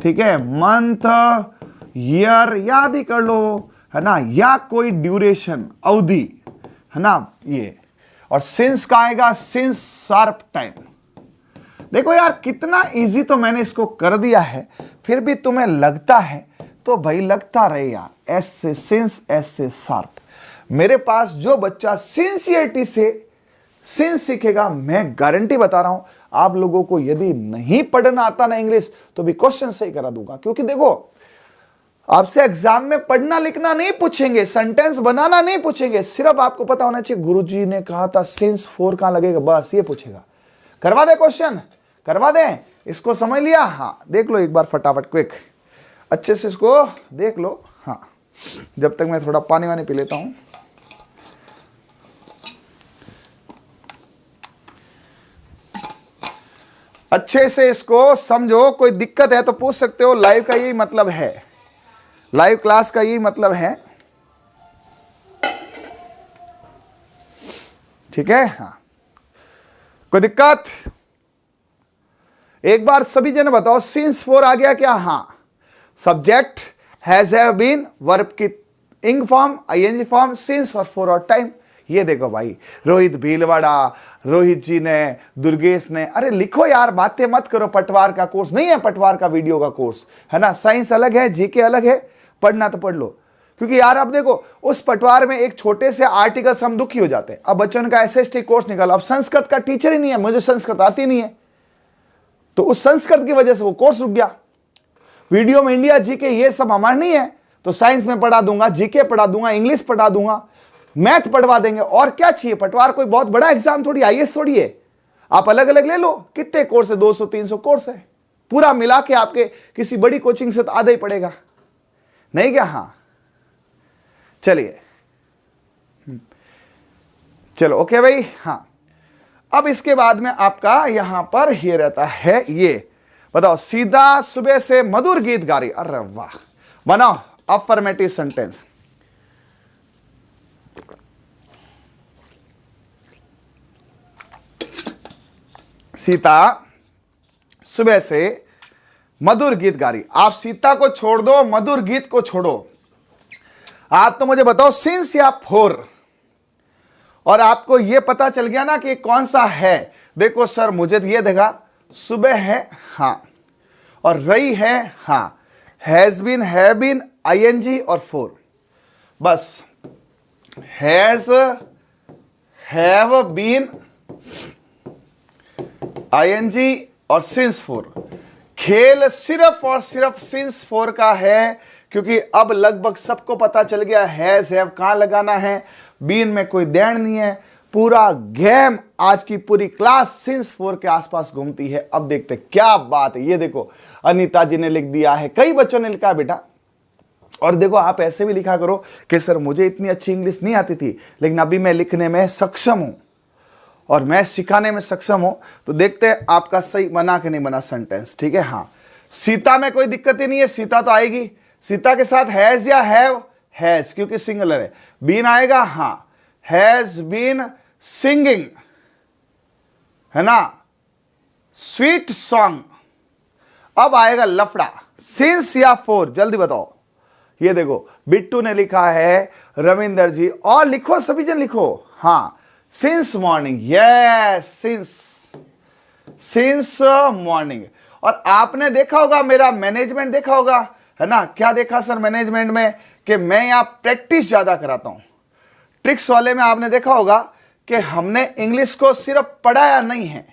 ठीक है, मंथ, ईयर, याद ही कर लो, है ना, या कोई ड्यूरेशन, अवधि, है ना ये। और सिंस का आएगा सिंस शार्प टाइम। देखो यार कितना इजी तो मैंने इसको कर दिया है, फिर भी तुम्हें लगता है तो भाई लगता रहे यार, एस से सिंस, एस से शार्प। मेरे पास जो बच्चा सिंसियरिटी से सिंस सीखेगा, मैं गारंटी बता रहा हूं आप लोगों को, यदि नहीं पढ़ना आता ना इंग्लिश तो भी क्वेश्चन सही करा दूंगा। क्योंकि देखो आपसे एग्जाम में पढ़ना लिखना नहीं पूछेंगे, सेंटेंस बनाना नहीं पूछेंगे, सिर्फ आपको पता होना चाहिए गुरुजी ने कहा था सिंस फोर कहां लगेगा, बस ये पूछेगा। करवा दे क्वेश्चन, करवा दे, इसको समझ लिया? हाँ, देख लो एक बार फटाफट, क्विक, अच्छे से इसको देख लो। हाँ, जब तक मैं थोड़ा पानी वानी पी लेता हूं। अच्छे से इसको समझो, कोई दिक्कत है तो पूछ सकते हो। लाइव का यही मतलब है, लाइव क्लास का यही मतलब है, ठीक है? हाँ, कोई दिक्कत? एक बार सभी जन बताओ, सिंस 4 आ गया क्या? हाँ, subject, has, have, been, verb की ing form, I N G form, since और फॉर और टाइम। ये देखो भाई, रोहित भीलवाड़ा, रोहित जी ने, दुर्गेश ने, अरे लिखो यार, बातें मत करो। पटवार का कोर्स नहीं है, पटवार का वीडियो का कोर्स है ना, साइंस अलग है, जीके अलग है, पढ़ना तो पढ़ लो। क्योंकि यार अब देखो, उस पटवार में एक छोटे से आर्टिकल से हम दुखी हो जाते हैं। अब बच्चों का एसएसटी कोर्स निकाला, अब संस्कृत का टीचर ही नहीं है, मुझे संस्कृत आती नहीं है, तो उस संस्कृत की वजह से वो कोर्स रुक गया। वीडियो में इंडिया जीके ये सब हमारा नहीं है, तो साइंस में पढ़ा दूंगा, जीके पढ़ा दूंगा, इंग्लिश पढ़ा दूंगा, मैथ पढ़वा देंगे, और क्या चाहिए। पटवार कोई बहुत बड़ा एग्जाम थोड़ी, आईएएस थोड़ी है। आप अलग अलग ले लो, कितने कोर्स है, 200-300 कोर्स है, पूरा मिला के आपके किसी बड़ी कोचिंग से तो आधा ही पड़ेगा, नहीं क्या? हाँ, चलिए, चलो ओके भाई। हाँ, अब इसके बाद में आपका यहां पर ये रहता है, ये बताओ, सीधा सुबह से मधुर गीत गा रही। अरे वाह, बनाओ अफर्मेटिव सेंटेंस। सीता सुबह से मधुर गीत गा रही। आप सीता को छोड़ दो, मधुर गीत को छोड़ो। आप तो मुझे बताओ सिंस या फोर, और आपको यह पता चल गया ना कि कौन सा है। देखो सर, मुझे तो यह देखा, सुबह है, हाँ, और रही है, हाँ, has been, have been, I N G और फोर, बस। हैज, हैव बीन, आईएनजी और सिंस फोर। खेल सिर्फ और सिर्फ सिंस फोर का है, क्योंकि अब लगभग सबको पता चल गया हैज, हैव कहां लगाना है, बीन में कोई देन नहीं है। पूरा गेम, आज की पूरी क्लास सिंस 4 के आसपास घूमती है। अब देखते क्या बात है। ये देखो, अनीता जी ने लिख दिया है, कई बच्चों ने लिखा बेटा। और देखो, आप ऐसे भी लिखा करो कि सर मुझे इतनी अच्छी इंग्लिश नहीं आती थी, लेकिन अभी मैं लिखने में सक्षम हूं और मैं सिखाने में सक्षम हूं। तो देखते हैं आपका सही बना कि नहीं बना सेंटेंस, ठीक है? हाँ, सीता में कोई दिक्कत ही नहीं है, सीता तो आएगी। सीता के साथ हैज या हैव, हैज क्योंकि सिंगुलर है। बीन आएगा, हाँ, हैज बीन सिंगिंग, है ना, स्वीट सॉन्ग। अब आएगा लफड़ा, सिंस या फोर, जल्दी बताओ। ये देखो, बिट्टू ने लिखा है, रविंदर जी, और लिखो, सभी जन लिखो। हाँ, since morning, yes, since morning. और आपने देखा होगा, मेरा मैनेजमेंट देखा होगा, है ना? क्या देखा सर मैनेजमेंट में? कि मैं यहां प्रैक्टिस ज्यादा कराता हूं। ट्रिक्स वाले में आपने देखा होगा कि हमने इंग्लिश को सिर्फ पढ़ाया नहीं है,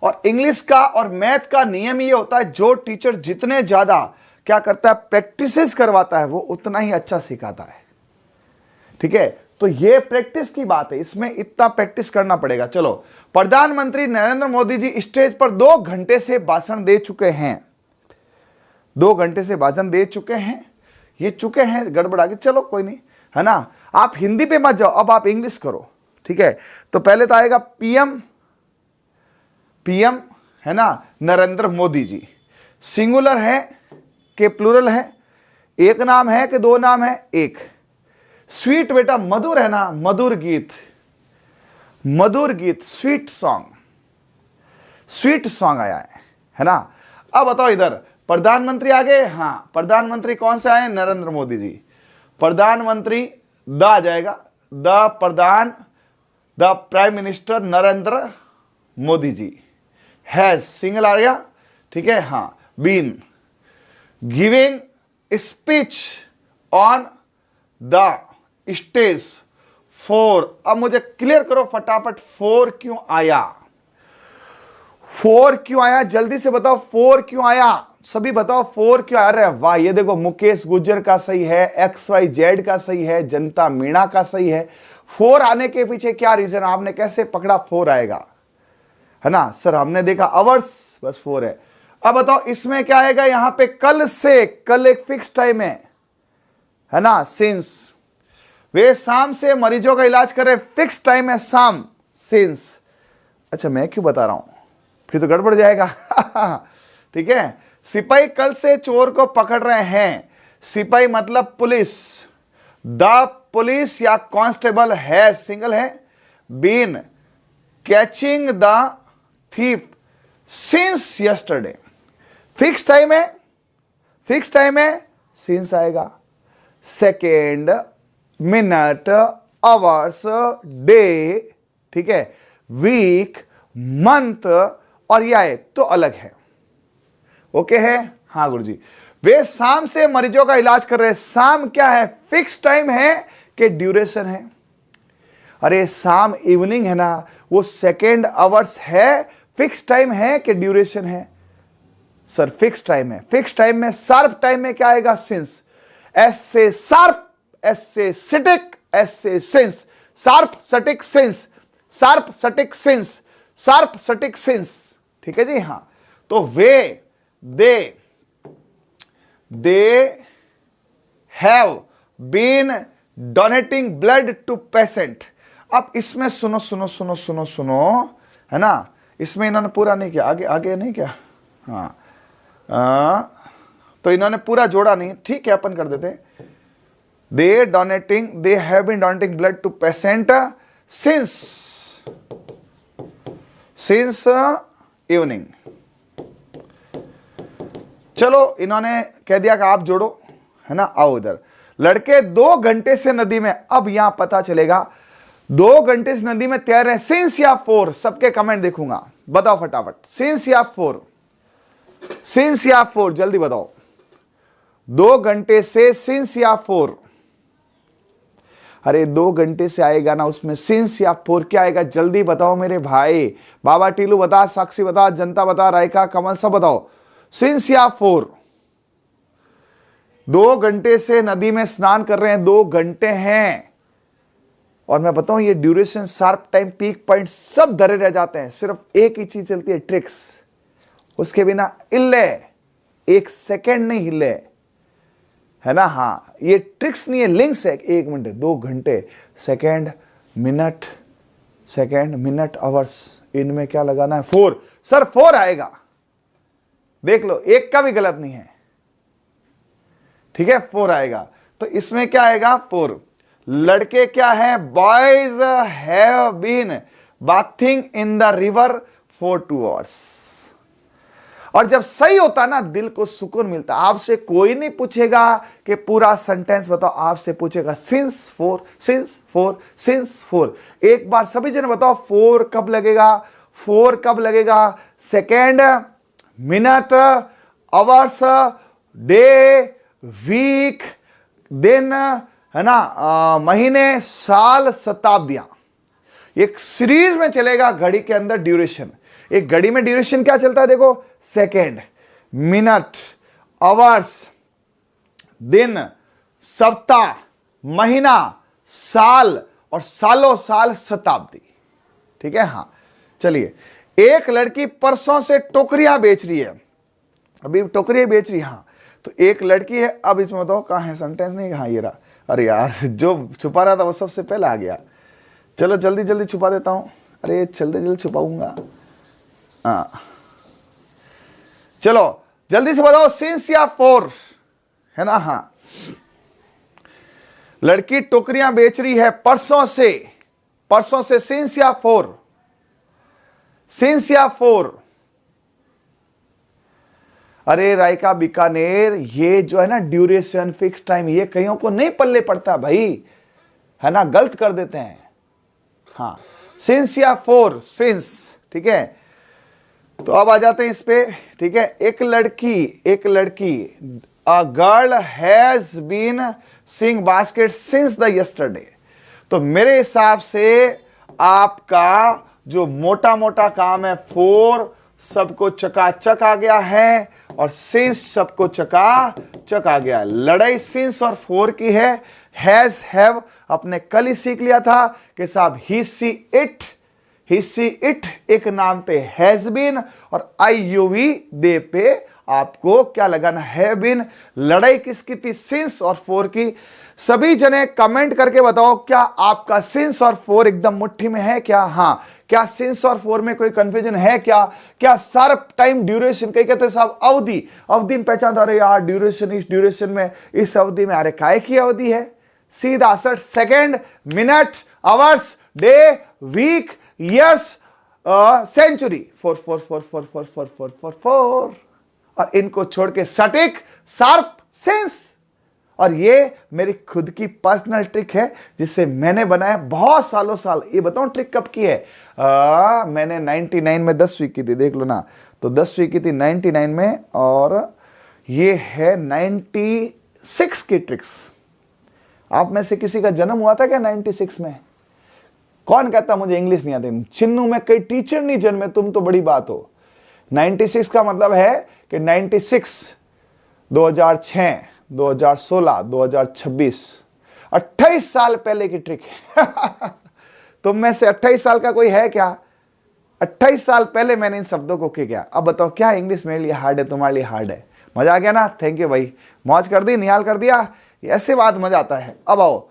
और इंग्लिश का और मैथ का नियम ये होता है, जो टीचर जितने ज्यादा क्या करता है, प्रैक्टिसेस करवाता है, वो उतना ही अच्छा सिखाता है, ठीक है? तो ये प्रैक्टिस की बात है, इसमें इतना प्रैक्टिस करना पड़ेगा। चलो, प्रधानमंत्री नरेंद्र मोदी जी स्टेज पर 2 घंटे से भाषण दे चुके हैं। 2 घंटे से भाषण दे चुके हैं, ये चुके हैं गड़बड़ा के, चलो कोई नहीं, है ना? आप हिंदी पे मत जाओ, अब आप इंग्लिश करो, ठीक है? तो पहले तो आएगा पीएम, पीएम, है ना, नरेंद्र मोदी जी। सिंगुलर है कि प्लूरल है? एक नाम है कि 2 नाम है? एक। स्वीट बेटा मधुर है ना, मधुर गीत, मधुर गीत, स्वीट सॉन्ग, स्वीट सॉन्ग आया है ना? अब बताओ, इधर प्रधानमंत्री आ गए, हाँ, प्रधानमंत्री कौन से आए? नरेंद्र मोदी जी। प्रधानमंत्री द आ जाएगा, the prime minister Narendra Modi ji. Has single आ गया, ठीक है? हाँ, been giving speech on the stage four. अब मुझे क्लियर करो फटाफट, 4 क्यों आया? 4 क्यों आया? जल्दी से बताओ, 4 क्यों आया? सभी बताओ 4 क्यों आ रहा है? वाह, ये देखो, मुकेश गुज्जर का सही है, XYZ का सही है, जनता मीणा का सही है। 4 आने के पीछे क्या रीजन? आपने कैसे पकड़ा 4 आएगा? है ना सर, हमने देखा आवर्स, बस 4 है। अब बताओ इसमें क्या आएगा, यहां पे कल से, कल एक फिक्स टाइम है ना, सिंस वे शाम से मरीजों का इलाज कर रहे, फिक्स टाइम है शाम, सिंस। अच्छा मैं क्यों बता रहा हूं, फिर तो गड़बड़ जाएगा ठीक है। सिपाही कल से चोर को पकड़ रहे हैं, सिपाही मतलब पुलिस। द पुलिस या कांस्टेबल है, सिंगल है, been catching the thief since yesterday. Fix time है, फिक्स टाइम है, सिंस आएगा। सेकेंड, मिनट, आवर्स, डे, ठीक है, वीक, मंथ और ये आए तो अलग है। ओके है, हाँ गुरुजी। वे शाम से मरीजों का इलाज कर रहे हैं, शाम क्या है, फिक्स टाइम है कि ड्यूरेशन है? अरे शाम इवनिंग है ना, वो सेकेंड आवर्स है, फिक्स टाइम है कि ड्यूरेशन है? सर फिक्स टाइम है। फिक्स टाइम में शार्प टाइम में क्या आएगा, सिंस। एस से शार्प, एस से सिटिक, एस से सिंस, शार्प सटिक सिंस, शार्प सटिक सिंस, शार्प सटिक सिंस, ठीक है जी। हां, तो वे they have been donating blood to patient. अब इसमें सुनो सुनो सुनो सुनो सुनो, है ना, इसमें इन्होंने पूरा नहीं किया, आगे आगे नहीं किया, हाँ तो इन्होंने पूरा जोड़ा नहीं, ठीक है अपन कर देते। They have been donating blood to patient since evening. चलो इन्होंने कह दिया कि आप जोड़ो, है ना, आओ इधर। लड़के 2 घंटे से नदी में, अब यहां पता चलेगा 2 घंटे से नदी में तैर रहे, सिंस या 4, सबके कमेंट देखूंगा, बताओ फटाफट, सिंस या 4, सिंस या 4, जल्दी बताओ। 2 घंटे से सिंस या 4, अरे 2 घंटे से आएगा ना, उसमें सिंस या 4 क्या आएगा, जल्दी बताओ मेरे भाई। बाबा टीलू बता, साक्षी बता, जनता बता, रायका, कमल सब बताओ, सिंस या 4। 2 घंटे से नदी में स्नान कर रहे हैं, 2 घंटे हैं, और मैं बताऊं ये duration, sharp time, peak point सब धरे रह जाते हैं, सिर्फ एक ही चीज चलती है, ट्रिक्स, उसके बिना इल्ले 1 सेकेंड नहीं हिले, है ना। हाँ ये ट्रिक्स नहीं है, लिंक्स है। 1 मिनट, 2 घंटे, सेकेंड, मिनट, आवर्स, इनमें क्या लगाना है, 4। सर 4 आएगा, देख लो, एक का भी गलत नहीं है, ठीक है, 4 आएगा। तो इसमें क्या आएगा, 4। लड़के क्या है, boys have been bathing in the river for 2 hours. और जब सही होता ना, दिल को सुकून मिलता। आपसे कोई नहीं पूछेगा कि पूरा सेंटेंस बताओ, आपसे पूछेगा सिंस 4, सिंस 4, सिंस 4। एक बार सभी जन बताओ 4 कब लगेगा, 4 कब लगेगा, second, minute, hours, day, week, दिन, है ना, महीने, साल, शताब्दियां। एक सीरीज में चलेगा घड़ी के अंदर ड्यूरेशन। एक घड़ी में ड्यूरेशन क्या चलता है, देखो, सेकेंड, मिनट, आवर्स, दिन, सप्ताह, महीना, साल, और सालों साल शताब्दी, ठीक है। हाँ चलिए, एक लड़की परसों से टोकरियां बेच रही है, अभी टोकरियां बेच रही है, हाँ, तो एक लड़की है। अब इसमें बताओ कहाँ है, सेंटेंस नहीं, हाँ ये रहा। अरे यार जो छुपा रहा था वो सबसे पहले आ गया, चलो जल्दी जल्दी छुपा देता हूं, अरे जल्दी जल्दी छुपाऊंगा, हाँ चलो जल्दी से बताओ, सिंस या 4, है ना। हाँ, लड़की टोकरियां बेच रही है परसों से, सिंस या 4, सिंस या 4। अरे रायका, बीकानेर, ये जो है ना ड्यूरेशन, फिक्स टाइम, ये कईयों को नहीं पल्ले पड़ता भाई, है ना, गलत कर देते हैं। हाँ, सिंस या 4, सिंस, ठीक है। तो अब आ जाते हैं इस पे, ठीक है। एक लड़की, a girl has been seeing basket since the yesterday. तो मेरे हिसाब से आपका जो मोटा मोटा काम है, 4 सबको चकाचक आ गया है, और सिंस सबको चकाचक आ गया। लड़ाई सिंस और 4 की है। हैज, हैव अपने कल ही सीख लिया था कि साहब ही सी ही सी इट एक नाम पे हैज बीन, और IUV दे पे आपको क्या लगाना, है बीन। लड़ाई किसकी थी, सिंस और फॉर की। सभी जने कमेंट करके बताओ, क्या आपका सिंस और फॉर एकदम मुट्ठी में है क्या? हाँ, क्या सिंस और फॉर में कोई कंफ्यूजन है क्या? क्या सर्फ टाइम ड्यूरेशन, कई कहते हैं साहब अवधि, अवधि में पहचान, अरे यार ड्यूरेशन, इस ड्यूरेशन में, इस अवधि में, अरे काय की अवधि है? सीधा 60 second, minute, hours, day, week, years, century, 4 4 4 4 4 4 4 4 4, और इनको छोड़ के सटीक, शार्प, सेंस। और ये मेरी खुद की पर्सनल ट्रिक है जिसे मैंने बनाया बहुत सालों साल। ये बताऊं ट्रिक कब की है? मैंने 99 में 10वीं की थी, देख लो ना, तो 10वीं की थी 99 में, और ये है 96 की ट्रिक्स। आप में से किसी का जन्म हुआ था क्या 96 में? कौन कहता मुझे इंग्लिश नहीं आती? चिन्नू में कई टीचर नहीं जन्मे, तुम तो बड़ी बात हो। 96 का मतलब है कि 96, 2006, 2016, 2026, 28 साल पहले की ट्रिक है। तुम में से 28 साल का कोई है क्या? 28 साल पहले मैंने इन शब्दों को किया। अब बताओ क्या इंग्लिश मेरे लिए हार्ड है, तुम्हारे लिए हार्ड है? मजा आ गया ना? थैंक यू भाई, मौज कर दी, निहाल कर दिया, ऐसे बात मजा आता है। अब आओ,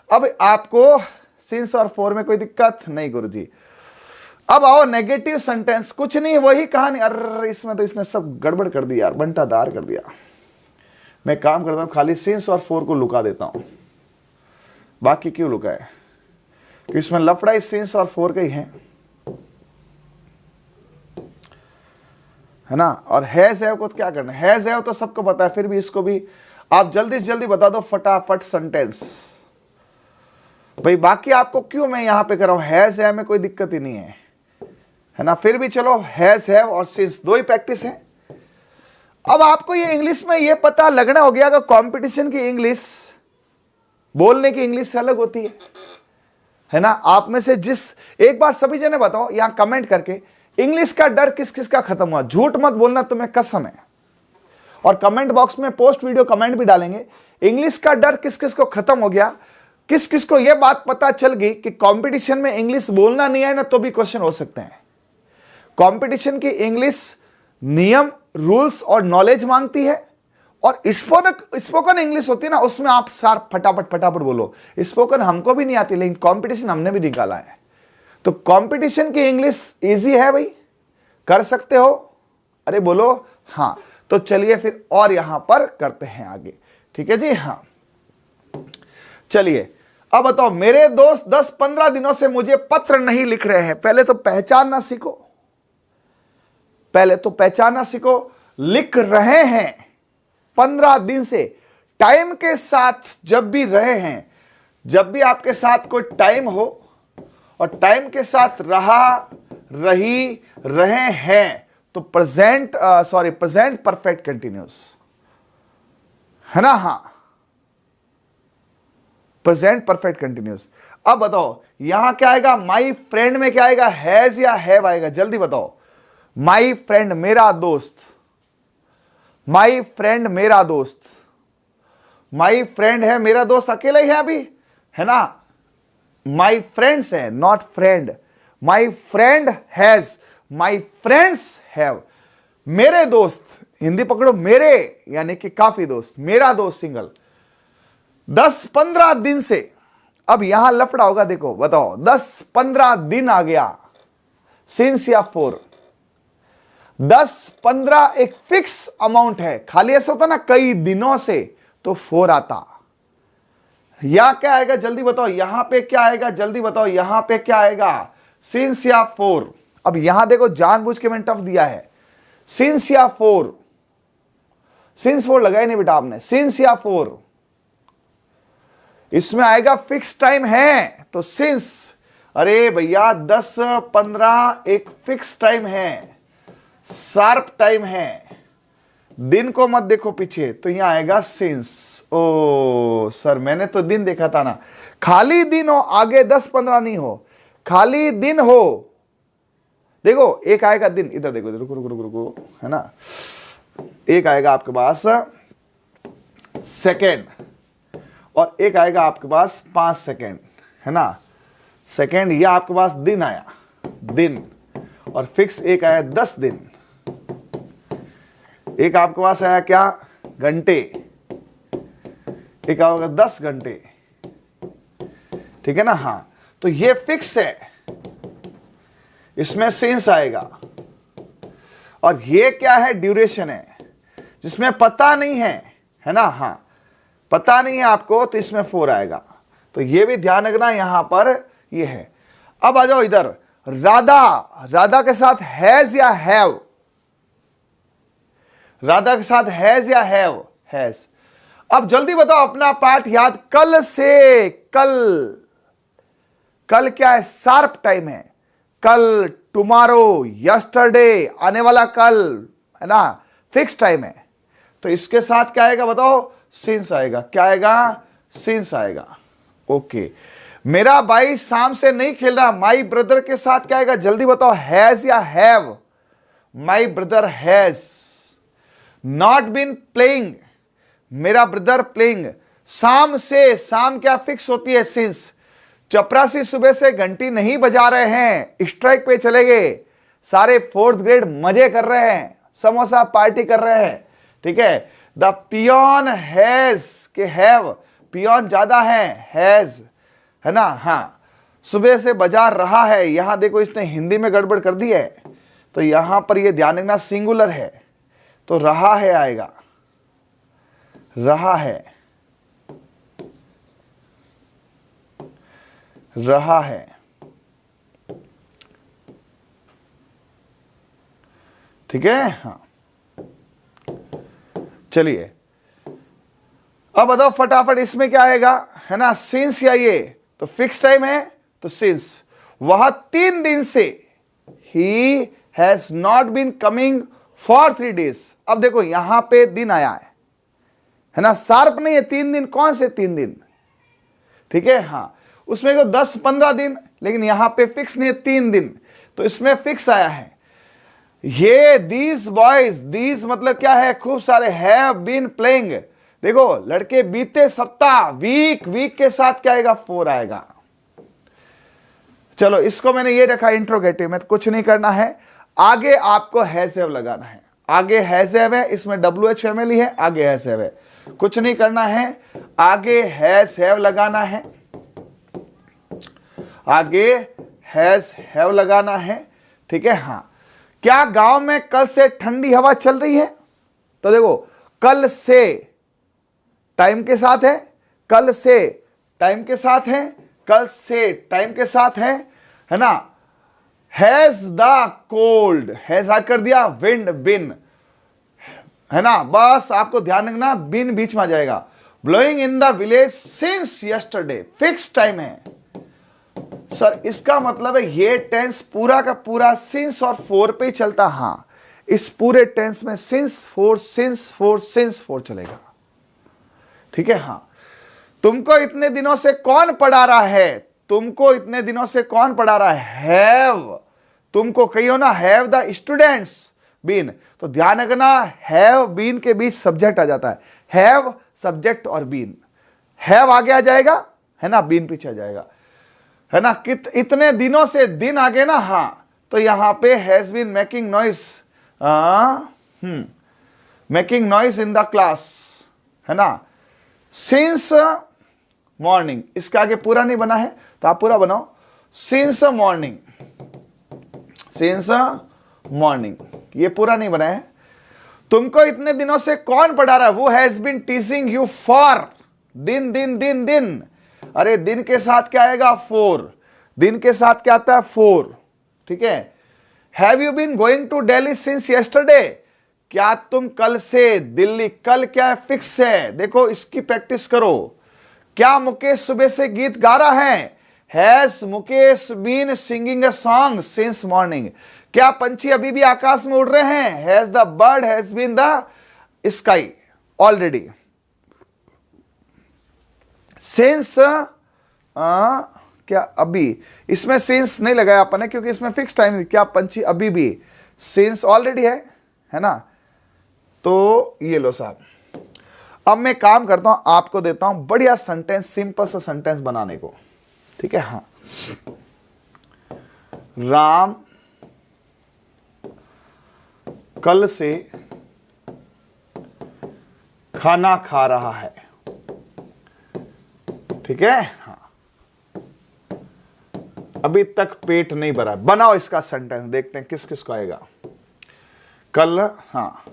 अब आपको सिंस और फॉर में कोई दिक्कत नहीं गुरुजी। अब आओ नेगेटिव सेंटेंस, कुछ नहीं, वही कहानी। अरे इसमें तो इसने सब गड़बड़ कर दिया यार, बंटादार कर दिया। मैं काम करता हूं, खाली सिंस और फॉर को लुका देता हूं, बाकी क्यों लुका है? क्योंकि इसमें लफड़ा इस सिंस और फॉर का ही है ना। और हैज हैव को क्या करना है? हैज हैव तो सबको पता है, फिर भी इसको भी आप जल्दी से जल्दी बता दो फटाफट सेंटेंस भाई। बाकी आपको क्यों मैं यहां पे कर रहा हूं, हैज हैव में कोई दिक्कत ही नहीं है ना। फिर भी चलो, हैज हैव और सिंस दो ही प्रैक्टिस है। अब आपको ये इंग्लिश में ये पता लगना हो गया कि कंपटीशन की इंग्लिश बोलने की इंग्लिश से अलग होती है ना। आप में से जिस, एक बार सभी जने बताओ यहां कमेंट करके, इंग्लिश का डर किस किस का खत्म हुआ? झूठ मत बोलना, तुम्हें कसम है। और कमेंट बॉक्स में पोस्ट वीडियो कमेंट भी डालेंगे, इंग्लिश का डर किस किस को खत्म हो गया, किस किस को यह बात पता चल गई कि कंपटीशन में इंग्लिश बोलना नहीं है ना तो भी क्वेश्चन हो सकते हैं। कंपटीशन की इंग्लिश नियम, रूल्स और नॉलेज मांगती है, और स्पोकन इंग्लिश होती है ना, उसमें आप सार फटाफट फटाफट बोलो। स्पोकन हमको भी नहीं आती, लेकिन कंपटीशन हमने भी निकाला है। तो कंपटीशन की इंग्लिश इजी है भाई, कर सकते हो? अरे बोलो हाँ। तो चलिए फिर और यहां पर करते हैं आगे, ठीक है जी। हाँ चलिए, अब बताओ, मेरे दोस्त 10-15 दिनों से मुझे पत्र नहीं लिख रहे हैं। पहले तो पहचानना सीखो, पहले तो पहचानना सीखो। लिख रहे हैं 15 दिन से, टाइम के साथ जब भी रहे हैं, जब भी आपके साथ कोई टाइम हो और टाइम के साथ रहा, रही, रहे हैं, तो प्रेजेंट परफेक्ट कंटिन्यूस है ना। हाँ, प्रेजेंट परफेक्ट कंटिन्यूस। अब बताओ यहां क्या आएगा? माई फ्रेंड में क्या आएगा? हैज या हैव आएगा? जल्दी बताओ। माई फ्रेंड मेरा दोस्त, माई फ्रेंड मेरा दोस्त, माई फ्रेंड है, मेरा दोस्त अकेला ही है अभी, है ना। माई फ्रेंड्स है, not friend. My friend has, my friends have. मेरे दोस्त, हिंदी पकड़ो, मेरे यानी कि काफी दोस्त, मेरा दोस्त सिंगल। 10-15 दिन से, अब यहां लफड़ा होगा, देखो बताओ, 10-15 दिन आ गया, सिंस या फॉर। 10-15 एक फिक्स अमाउंट है, खाली ऐसा होता ना कई दिनों से, तो फॉर आता। यहां क्या आएगा जल्दी बताओ? यहां पे क्या आएगा जल्दी बताओ? यहां पे क्या आएगा? सिंस या फॉर। अब यहां देखो, जानबूझ के मैंने टफ दिया है, सिंस या फॉर। सिंस फॉर लगाए नहीं बेटा आपने, सिंस या फॉर। इसमें आएगा फिक्स टाइम है तो सिंस। अरे भैया 10-15 एक फिक्स टाइम है, शार्प टाइम है, दिन को मत देखो पीछे, तो यहां आएगा सिंस। ओ सर मैंने तो दिन देखा था ना, खाली दिन हो, आगे 10-15 नहीं हो, खाली दिन हो। देखो एक आएगा दिन, इधर देखो, रुको रुको रुको रुको, है ना। एक आएगा आपके पास सेकेंड, और एक आएगा आपके पास 5 सेकेंड, है ना। सेकेंड, यह आपके पास दिन आया, दिन, और फिक्स एक आया 10 दिन। एक आपके पास आया क्या, घंटे, एक होगा 10 घंटे, ठीक है ना। हाँ, तो ये फिक्स है, इसमें सिंस आएगा। और ये क्या है, ड्यूरेशन है, जिसमें पता नहीं है ना। हाँ, पता नहीं है आपको, तो इसमें 4 आएगा। तो ये भी ध्यान रखना, यहां पर ये है। अब आ जाओ इधर, राधा, राधा के साथ हैज या हैव, राधा के साथ हैज या हैव, हैज। अब जल्दी बताओ अपना पाठ याद, कल से, कल, कल क्या है, शार्प टाइम है, कल, टुमारो, यस्टरडे, आने वाला कल, है ना, फिक्स टाइम है। तो इसके साथ क्या आएगा बताओ, सिंस आएगा। क्या आएगा, सिंस आएगा। ओके, मेरा भाई शाम से नहीं खेल रहा, माई ब्रदर के साथ क्या आएगा, जल्दी बताओ, हैज या have. My brother has not been playing, मेरा ब्रदर प्लेइंग। शाम से, शाम क्या फिक्स होती है, सिंस। चपरासी सुबह से घंटी नहीं बजा रहे हैं, स्ट्राइक पे चले गए, सारे 4th ग्रेड मजे कर रहे हैं, समोसा पार्टी कर रहे हैं, ठीक है। द पियोन हैज के हैव, पियोन ज्यादा है, हैज, है ना। हाँ, सुबह से बजा रहा है, यहां देखो इसने हिंदी में गड़बड़ कर दी है, तो यहां पर ये ध्यान रखना सिंगुलर है, तो रहा है आएगा, रहा है, रहा है। ठीक है। हाँ, चलिए अब बताओ फटाफट, इसमें क्या आएगा, है ना, सिंस या ये, तो फिक्स टाइम है, तो सिंस। वह 3 दिन से, he has not been coming for 3 days। अब देखो यहां पे दिन आया है ना, शार्प नहीं है, 3 दिन, कौन से 3 दिन, ठीक है। हाँ, उसमें को 10-15 दिन, लेकिन यहां पे फिक्स नहीं है, 3 दिन, तो इसमें फिक्स आया है। ये दीज बॉयज, दीज मतलब क्या है, खूब सारे, हैव बीन प्लेइंग। देखो लड़के बीते सप्ताह, वीक, वीक के साथ क्या आएगा, 4 आएगा। चलो इसको मैंने ये रखा इंट्रोगेटिव में, तो कुछ नहीं करना है, आगे आपको हैज हैव लगाना है। आगे हैज हैव है, इसमें WH फैमिली है, आगे हैज हैव है, कुछ नहीं करना है, आगे हैज हैव लगाना है, आगे हैज हैव लगाना है, ठीक है। हाँ, क्या गांव में कल से ठंडी हवा चल रही है, तो देखो कल से टाइम के साथ है, कल से टाइम के साथ है, कल से टाइम के साथ है ना। हैज द कोल्ड, हैज आ कर दिया, विंड बिन, है ना, बस आपको ध्यान रखना, बिन बीच में आ जाएगा। Blowing in the village since yesterday, fix time है। सर इसका मतलब है ये टेंस पूरा का पूरा सिंस और 4 पे ही चलता। हां, इस पूरे टेंस में सिंस 4, सिंस 4, सिंस 4 चलेगा, ठीक है। हां, तुमको इतने दिनों से कौन पढ़ा रहा है, तुमको इतने दिनों से कौन पढ़ा रहा है, हैव, तुमको कहियो ना, हैव द स्टूडेंट्स बीन, तो ध्यान रखना हैव बीन के बीच सब्जेक्ट आ जाता है, हैव सब्जेक्ट और बीन, हैव आगे आ जाएगा, है ना, बीन पीछे आ जाएगा, है ना। इतने दिनों से, दिन आगे ना, हाँ, तो यहां पे has been making noise, making noise in the class, है ना, सिंस मॉर्निंग, इसके आगे पूरा नहीं बना है तो आप पूरा बनाओ, सिंस मॉर्निंग, सिंस मॉर्निंग, ये पूरा नहीं बना है। तुमको इतने दिनों से कौन पढ़ा रहा है, वो has been teaching you for, दिन दिन दिन दिन, अरे दिन के साथ क्या आएगा, 4, दिन के साथ क्या आता है, 4, ठीक है। Have you been going to Delhi since yesterday, क्या तुम कल से दिल्ली, कल क्या है, फिक्स है, देखो इसकी प्रैक्टिस करो। क्या मुकेश सुबह से गीत गा रहा है, has Mukesh been singing a song since morning. क्या पंछी अभी भी आकाश में उड़ रहे हैं, has the bird has been the sky already. Since क्या अभी, इसमें सिंस नहीं लगाया अपन ने क्योंकि इसमें फिक्स टाइम, क्या पंछी अभी भी, सिंस ऑलरेडी है ना। तो ये लो साहब, अब मैं काम करता हूं, आपको देता हूं बढ़िया सेंटेंस, सिंपल सा सेंटेंस बनाने को, ठीक है। हाँ, राम कल से खाना खा रहा है। ठीक है, हाँ, अभी तक पेट नहीं भरा। बनाओ इसका सेंटेंस, देखते हैं किस किस को आएगा। कल, हाँ,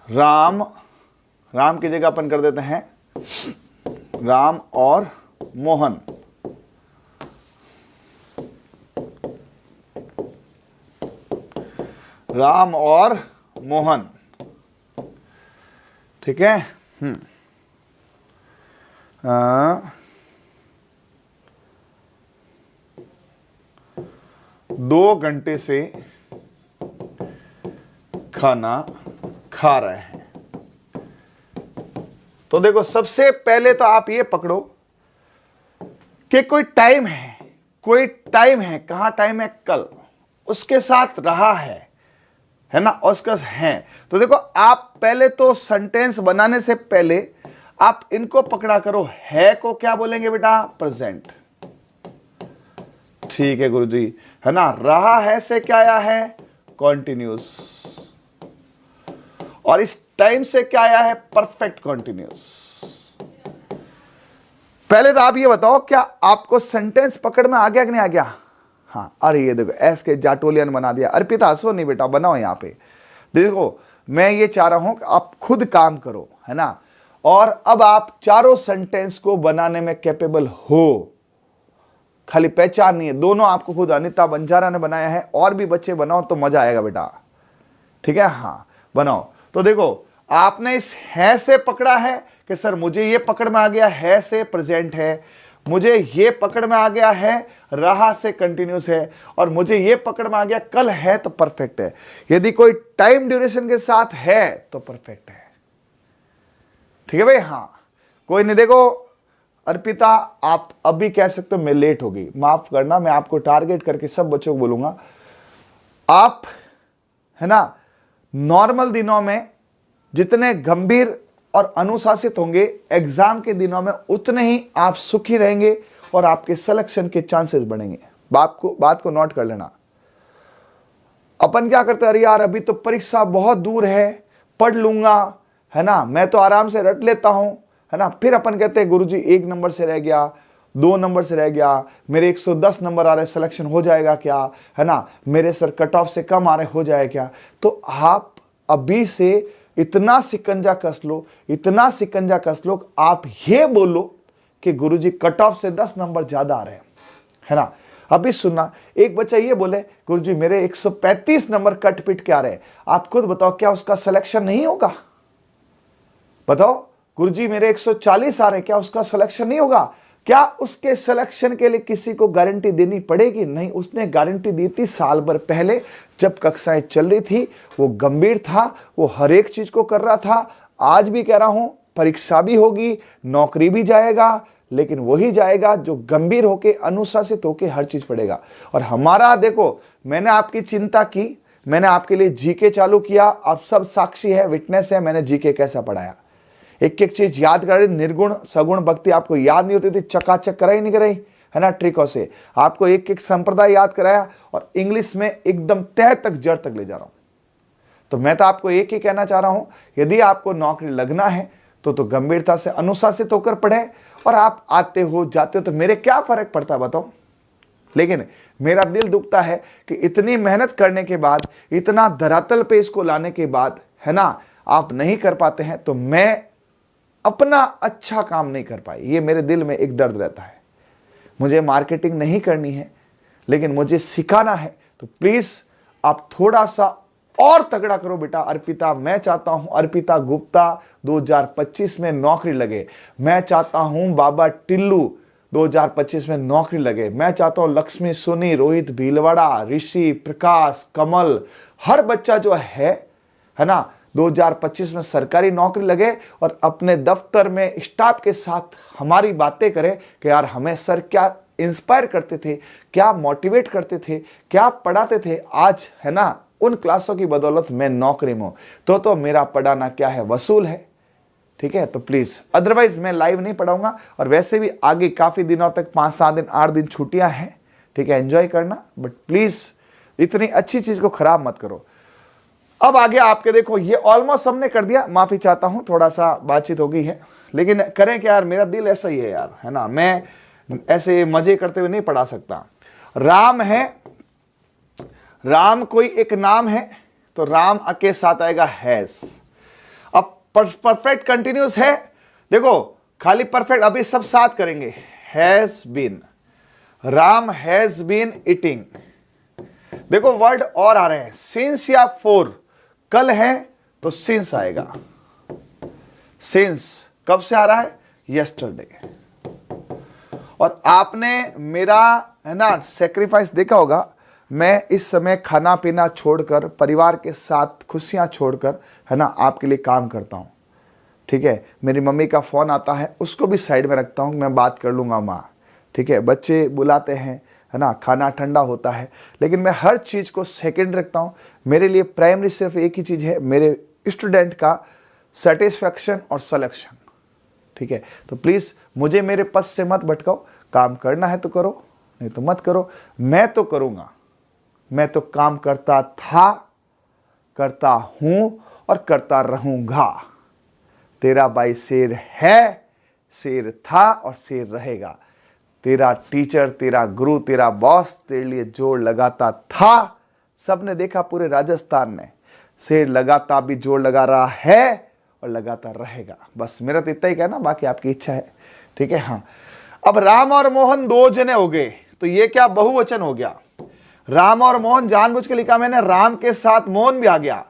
राम की जगह अपन कर देते हैं राम और मोहन। राम और मोहन, ठीक है। 2 घंटे से खाना खा रहे हैं। तो देखो, सबसे पहले तो आप ये पकड़ो कि कोई टाइम है, कहां टाइम है? कल, उसके साथ रहा है ना, उसका है। तो देखो, आप पहले तो सेंटेंस बनाने से पहले आप इनको पकड़ा करो। है को क्या बोलेंगे बेटा? प्रेजेंट। ठीक है गुरुजी, है ना। रहा है से क्या आया है? कॉन्टिन्यूस। और इस टाइम से क्या आया है? Perfect continuous. पहले तो आप ये बताओ, क्या आपको सेंटेंस पकड़ में आ गया कि नहीं आ गया? हाँ, अरे ये देखो, एस के जाटोलियन बना दिया। अर्पिता हंसो नहीं बेटा, बनाओ यहां पे। देखो, मैं ये चाह रहा हूं कि आप खुद काम करो, है ना। और अब आप चारों सेंटेंस को बनाने में कैपेबल हो, खाली पहचान नहीं है। दोनों आपको खुद, अनिता बंजारा ने बनाया है, और भी बच्चे बनाओ तो मजा आएगा बेटा। ठीक है, हाँ, बनाओ। तो देखो, आपने इस है से पकड़ा है कि सर मुझे ये पकड़ में आ गया, है से प्रेजेंट है, मुझे ये पकड़ में आ गया है, रहा से कंटिन्यूस है, और मुझे ये पकड़ में आ गया कल है तो परफेक्ट है। यदि कोई टाइम ड्यूरेशन के साथ है तो परफेक्ट है। ठीक है भाई, हाँ, कोई नहीं। देखो अर्पिता, आप अभी कह सकते हो मैं लेट हो गई, माफ करना, मैं आपको टारगेट करके सब बच्चों को बोलूंगा। आप, है ना, नॉर्मल दिनों में जितने गंभीर और अनुशासित होंगे, एग्जाम के दिनों में उतने ही आप सुखी रहेंगे और आपके सिलेक्शन के चांसेस बढ़ेंगे। बात को नोट कर लेना। अपन क्या करते हैं? अरे यार, अभी तो परीक्षा बहुत दूर है, पढ़ लूंगा, है ना, मैं तो आराम से रट लेता हूं, है ना। फिर अपन कहते हैं गुरुजी 1 नंबर से रह गया, 2 नंबर से रह गया, मेरे 110 नंबर आ रहे, सिलेक्शन हो जाएगा क्या, है ना, मेरे सर कट ऑफ से कम आ रहे, हो जाएगा क्या। तो आप अभी से इतना सिकंजा कस लो, इतना सिकंजा कस लो, आप ये बोलो कि गुरुजी कट ऑफ से 10 नंबर ज्यादा आ रहे हैं, है ना। अभी सुनना, एक बच्चा ये बोले गुरुजी मेरे 135 नंबर कट पिट के आ रहे हैं, आप खुद बताओ क्या उसका सिलेक्शन नहीं होगा? बताओ, गुरुजी मेरे 140 आ रहे हैं, क्या उसका सिलेक्शन नहीं होगा? क्या उसके सिलेक्शन के लिए किसी को गारंटी देनी पड़ेगी? नहीं, उसने गारंटी दी थी साल भर पहले, जब कक्षाएं चल रही थी, वो गंभीर था, वो हर एक चीज को कर रहा था। आज भी कह रहा हूं, परीक्षा भी होगी, नौकरी भी जाएगा, लेकिन वही जाएगा जो गंभीर होके, अनुशासित होके हर चीज पढ़ेगा। और हमारा देखो, मैंने आपकी चिंता की, मैंने आपके लिए जीके चालू किया, आप सब साक्षी है, विटनेस है, मैंने जीके कैसा पढ़ाया, एक एक चीज याद कराई। निर्गुण सगुण भक्ति आपको याद नहीं होती थी, चकाचक कराई नहीं कराई, है ना, ट्रिकों से आपको एक एक संप्रदाय याद कराया, और इंग्लिश में एकदम तह तक जड़ तक ले जा रहा हूं। तो मैं तो आपको एक ही कहना चाह रहा हूं, यदि आपको नौकरी लगना है तो गंभीरता से अनुशासित होकर पढ़े। और आप आते हो जाते हो तो मेरे क्या फर्क पड़ता बताओ। लेकिन मेरा दिल दुखता है कि इतनी मेहनत करने के बाद, इतना धरातल पे इसको लाने के बाद, है ना, आप नहीं कर पाते हैं। तो मैं अपना अच्छा काम नहीं कर पाई, ये मेरे दिल में एक दर्द रहता है। मुझे मार्केटिंग नहीं करनी है, लेकिन मुझे सिखाना है। तो प्लीज आप थोड़ा सा और तगड़ा करो बेटा। अर्पिता, मैं चाहता हूं अर्पिता गुप्ता 2025 में नौकरी लगे। मैं चाहता हूं बाबा टिल्लू 2025 में नौकरी लगे। मैं चाहता हूं लक्ष्मी सोनी, रोहित भीलवाड़ा, ऋषि, प्रकाश, कमल, हर बच्चा जो है ना, 2025 में सरकारी नौकरी लगे और अपने दफ्तर में स्टाफ के साथ हमारी बातें करे कि यार हमें सर क्या इंस्पायर करते थे, क्या मोटिवेट करते थे, क्या पढ़ाते थे। आज, है ना, उन क्लासों की बदौलत मैं नौकरी में हूं। तो मेरा पढ़ाना क्या है, वसूल है। ठीक है। तो प्लीज, अदरवाइज मैं लाइव नहीं पढ़ाऊंगा, और वैसे भी आगे काफी दिनों तक 5-7 दिन 8 दिन छुट्टियां हैं, ठीक है, एंजॉय करना, बट प्लीज इतनी अच्छी चीज को खराब मत करो। अब आगे आपके देखो, ये ऑलमोस्ट हमने कर दिया, माफी चाहता हूं, थोड़ा सा बातचीत हो गई है, लेकिन करें क्या यार, मेरा दिल ऐसा ही है यार, है ना, मैं ऐसे मजे करते हुए नहीं पढ़ा सकता। राम है, राम कोई एक नाम है, तो राम के साथ आएगा हैज। अब परफेक्ट कंटिन्यूस है, देखो खाली परफेक्ट, अभी सब साथ करेंगे। Has been, Ram has been eating. देखो वर्ड और आ रहे हैं, सिंस या फोर, कल है तो सिंस आएगा। सिंस कब से आ रहा है, यस्टरडे। और आपने मेरा, है ना, सेक्रीफाइस देखा होगा, मैं इस समय खाना पीना छोड़कर, परिवार के साथ खुशियां छोड़कर, है ना, आपके लिए काम करता हूं, ठीक है। मेरी मम्मी का फोन आता है, उसको भी साइड में रखता हूं, मैं बात कर लूंगा माँ, ठीक है। बच्चे बुलाते हैं, है ना, खाना ठंडा होता है, लेकिन मैं हर चीज को सेकंड रखता हूं। मेरे लिए प्राइमरी सिर्फ एक ही चीज है, मेरे स्टूडेंट का सेटिस्फैक्शन और सिलेक्शन, ठीक है। तो प्लीज मुझे मेरे पद से मत भटकाओ, काम करना है तो करो, नहीं तो मत करो। मैं तो करूंगा, मैं तो काम करता था, करता हूं और करता रहूंगा। तेरा भाई शेर है, शेर था और शेर रहेगा। तेरा टीचर, तेरा गुरु, तेरा बॉस तेरे लिए जोर लगाता था, सबने देखा पूरे राजस्थान में। शेर लगाता भी जोर लगा रहा है और लगाता रहेगा। बस मेरा तो इतना ही कहना, बाकी आपकी इच्छा है, ठीक है। हाँ, अब राम और मोहन 2 जने हो गए, तो ये क्या बहुवचन हो गया। राम और मोहन जानबूझ के लिखा मैंने, राम के साथ मोहन भी आ गया,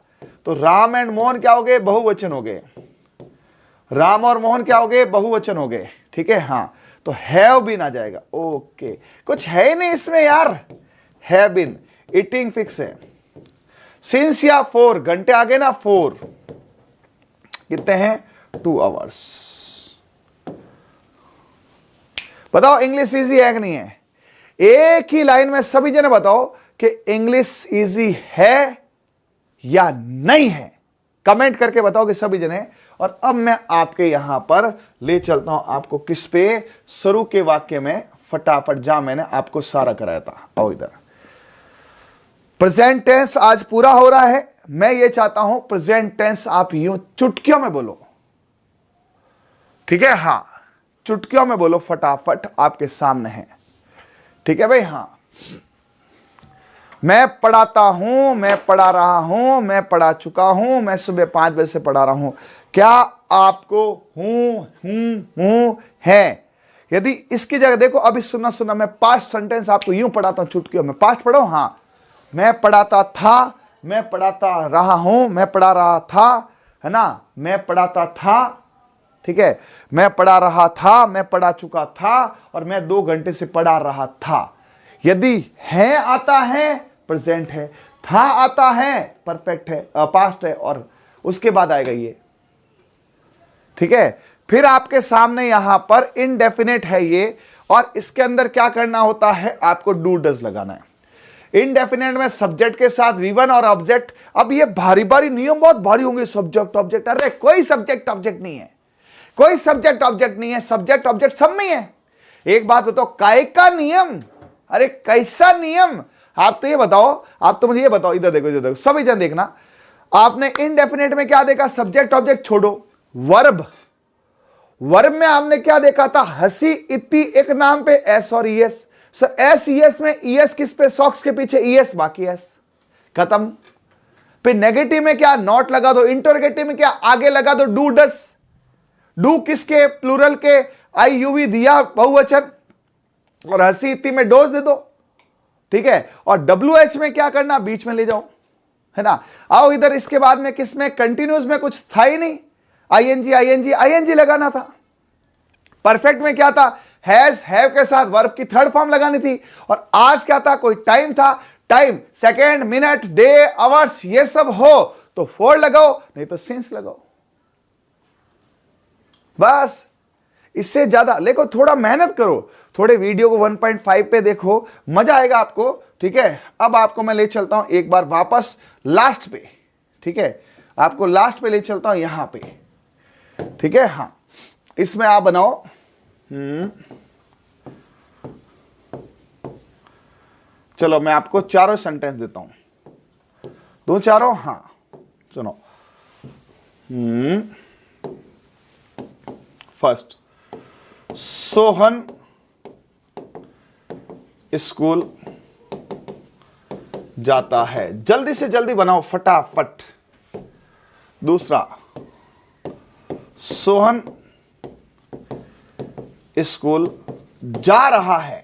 तो राम एंड मोहन क्या हो गए, बहुवचन हो गए। राम और मोहन क्या हो गए, बहुवचन हो गए, ठीक है। हाँ, तो हैव बीन आ जाएगा। ओके, कुछ है ही नहीं इसमें यार, हैव बीन, ईटिंग फिक्स है। सिंस या 4, घंटे आ गए ना, 4 कितने हैं, 2 आवर्स। बताओ इंग्लिश इजी है कि नहीं है। एक ही लाइन में सभी जने बताओ कि इंग्लिश इजी है या नहीं है, कमेंट करके बताओ कि सभी जने। और अब मैं आपके यहां पर ले चलता हूं आपको किस पे, शुरू के वाक्य में फटाफट, जहां मैंने आपको सारा कराया था। आओ इधर, प्रेजेंट टेंस आज पूरा हो रहा है। मैं ये चाहता हूं प्रेजेंट टेंस आप यूं चुटकियों में बोलो, ठीक है। हां, चुटकियों में बोलो, फटाफट आपके सामने है, ठीक है भाई। हां, मैं पढ़ाता हूं, मैं पढ़ा रहा हूं, मैं पढ़ा चुका हूं, मैं सुबह 5 बजे से पढ़ा रहा हूं। क्या आपको हूं है? यदि इसकी जगह देखो, अभी सुनना, मैं पास्ट सेंटेंस आपको यूं पढ़ाता हूं चुटकियों में। पास्ट पढ़ो। हां, मैं पढ़ाता था, मैं पढ़ाता रहा हूं, मैं पढ़ा रहा था, है ना, मैं पढ़ाता था, ठीक है। मैं पढ़ा रहा था, मैं पढ़ा चुका था, और मैं 2 घंटे से पढ़ा रहा था। यदि है आता है, प्रेजेंट है, था आता है, परफेक्ट है, पास्ट है, और उसके बाद आएगा ये, ठीक है। फिर आपके सामने यहां पर इनडेफिनेट है ये, और इसके अंदर क्या करना होता है, आपको डू डज लगाना है। इनडेफिनेट में सब्जेक्ट के साथ V1 और ऑब्जेक्ट। अब ये भारी भारी नियम बहुत भारी होंगे, सब्जेक्ट ऑब्जेक्ट। अरे कोई सब्जेक्ट ऑब्जेक्ट नहीं है, कोई सब्जेक्ट ऑब्जेक्ट नहीं है, सब्जेक्ट ऑब्जेक्ट सब में है। एक बात बताओ, काय का नियम, अरे कैसा नियम, आप तो ये बताओ, आप तो मुझे ये बताओ, इधर देखो, इधर देखो, सभी जन देखना। आपने इनडेफिनेट में क्या देखा, सब्जेक्ट ऑब्जेक्ट छोड़ो, वर्ब। वर्ब में आपने क्या देखा था, हंसी इतनी एक नाम पे एस और ईएस। सर एस ईएस में ईएस किस पे, सॉक्स के पीछे ईएस, बाकी एस, खत्म। फिर नेगेटिव में क्या, नॉट लगा दो। इंटरोगेटिव में क्या, आगे लगा दो डू डस। डू किसके, प्लूरल के, आई यूवी दिया बहुवचन, और हंसी इतनी में डोज दे दो, ठीक है। और डब्ल्यू एच में क्या करना, बीच में ले जाओ, है ना। आओ इधर, इसके बाद में किसमें, कंटिन्यूस में कुछ था ही नहीं, आईएनजी आईएनजी आईएनजी लगाना था। परफेक्ट में क्या था, हैज हैव के साथ वर्ब की थर्ड फॉर्म लगानी थी। और आज क्या था, कोई टाइम था, time second, minute, day, hours, ये सब हो तो फॉर लगाओ, नहीं तो सिंस लगाओ। बस इससे ज्यादा देखो, थोड़ा मेहनत करो, थोड़े वीडियो को 1.5 पे देखो, मजा आएगा आपको, ठीक है। अब आपको मैं ले चलता हूं एक बार वापस लास्ट पे, ठीक है। आपको लास्ट पे ले चलता हूं, यहां पे ठीक है। हाँ, इसमें आप बनाओ चलो मैं आपको चारों सेंटेंस देता हूं, दो चारों। हाँ सुनो। फर्स्ट, सोहन स्कूल जाता है। जल्दी से जल्दी बनाओ, फटाफट। दूसरा, सोहन स्कूल जा रहा है।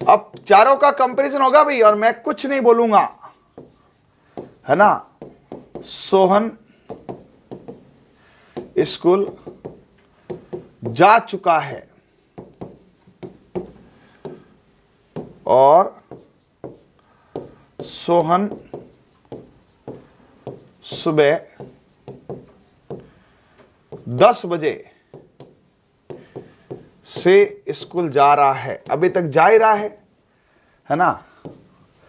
अब चारों का कंपैरिजन होगा भाई, और मैं कुछ नहीं बोलूंगा, है ना। सोहन स्कूल जा चुका है और सोहन सुबह 10 बजे से स्कूल जा रहा है। अभी तक जा ही रहा है ना।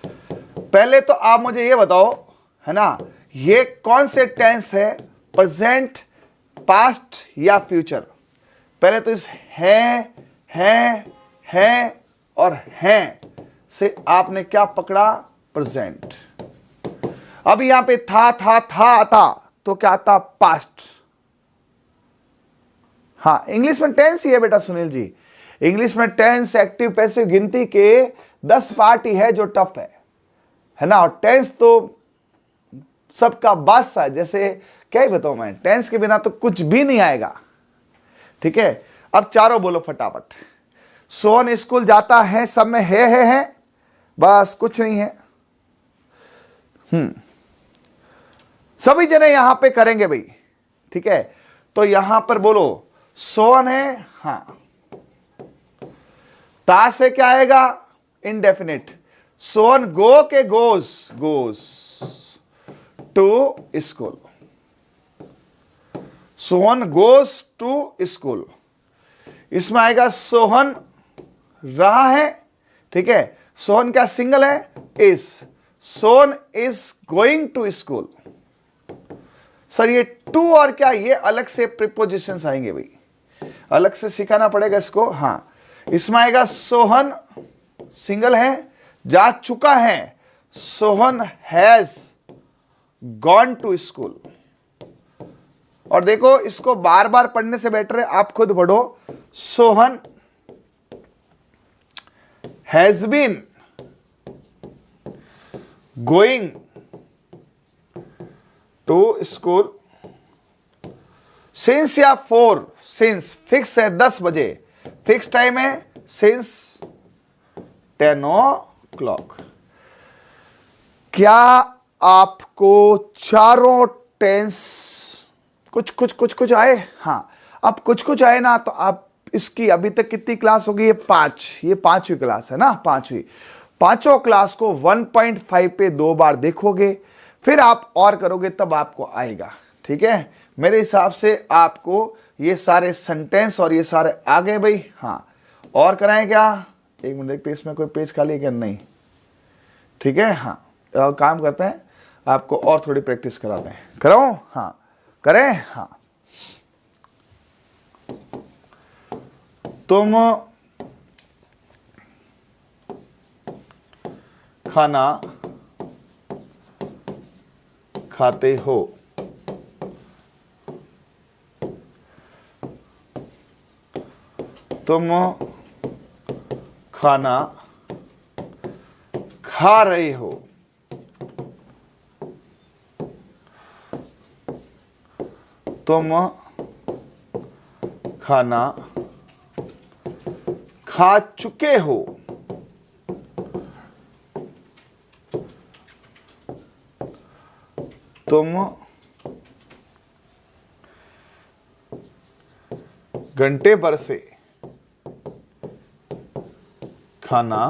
पहले तो आप मुझे ये बताओ, है ना, ये कौन से टेंस है, प्रेजेंट, पास्ट या फ्यूचर। पहले तो इस है और हैं से आपने क्या पकड़ा, प्रेजेंट। अब यहां पे था आता तो क्या आता, पास्ट। हाँ, इंग्लिश में टेंस ही है बेटा सुनील जी। इंग्लिश में टेंस, एक्टिव, पैसिव गिनती के 10 पार्ट ही है जो टफ है ना। और टेंस तो सबका बादशाह है। जैसे क्या ही बताऊं मैं, टेंस के बिना तो कुछ भी नहीं आएगा। ठीक है, अब चारों बोलो फटाफट। सोहन स्कूल जाता है, सब में है, बस कुछ नहीं है। सभी जने यहां पे करेंगे भाई। ठीक है, तो यहां पर बोलो सोहन है। हाँ, ता से क्या आएगा, इनडेफिनिट। सोहन गो के goes to school. Sohan goes to school. इसमें आएगा सोहन रहा है। ठीक है, सोहन क्या सिंगल है, is. Sohan is going to school. Sir ये टू और क्या, ये अलग से प्रीपोजिशंस आएंगे भाई, अलग से सिखाना पड़ेगा इसको। हाँ, इसमें आएगा सोहन सिंगल है, जा चुका है। Sohan has gone to school. और देखो, इसको बार बार पढ़ने से बेटर है आप खुद पढ़ो। Sohan has been going to school since या फोर। सिंस फिक्स है 10 बजे, फिक्स टाइम है सिंस 10 o'clock। क्या आपको चारों टेंस कुछ आए? हाँ, अब कुछ आए ना, तो आप इसकी अभी तक कितनी क्लास होगी, ये 5, ये 5वीं क्लास है ना, 5वीं। पांचों क्लास को 1.5 पे 2 बार देखोगे, फिर आप और करोगे, तब आपको आएगा। ठीक है, मेरे हिसाब से आपको ये सारे सेंटेंस और ये सारे आ गए भाई। हाँ, और कराएं क्या, एक मिनट देखते इसमें कोई पेज खाली है क्या, नहीं। ठीक है, हाँ, काम करते हैं, आपको और थोड़ी प्रैक्टिस कराते हैं। कराओ? हाँ करें। हाँ, तुम खाना खाते हो। तुम खाना खा रहे हो। तुम खाना खा चुके हो। तुम घंटे भर से खाना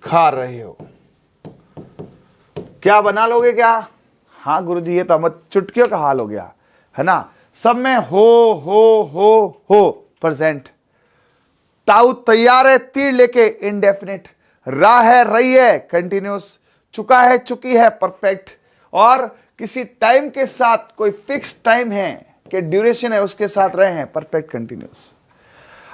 खा रहे हो। क्या बना लोगे क्या? हाँ गुरुजी, ये तो हम चुटकियों का हाल हो गया है ना। सब में हो प्रेजेंट। ताऊ तैयार है, तीर लेके इंडेफिनिट। रहा है, रही है, कंटिन्यूस। चुका है, चुकी है, परफेक्ट। और किसी टाइम के साथ कोई फिक्स टाइम है कि ड्यूरेशन है उसके साथ रहे हैं, परफेक्ट कंटिन्यूस।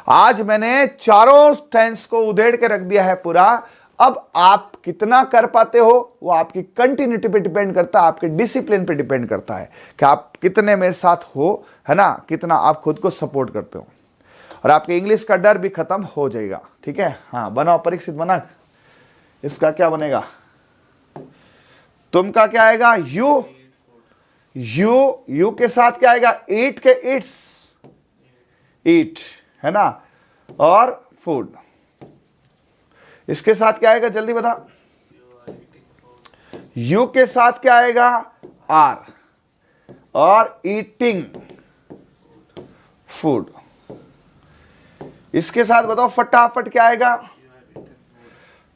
आज मैंने चारों टेंस को उधेड़ के रख दिया है पूरा। अब आप कितना कर पाते हो वो आपकी कंटिन्यूटी पे डिपेंड करता है, आपके डिसिप्लिन पे डिपेंड करता है कि आप कितने मेरे साथ हो, है ना, कितना आप खुद को सपोर्ट करते हो। और आपके इंग्लिश का डर भी खत्म हो जाएगा। ठीक है, हाँ बनाओ परीक्षित बना। इसका क्या बनेगा? तुम का क्या आएगा? यू के साथ क्या आएगा? ईट के इट्स, ईट, है ना, और फूड। इसके साथ क्या आएगा? जल्दी बता। यू के साथ क्या आएगा? आर, और ईटिंग फूड। इसके साथ बताओ फटाफट क्या आएगा?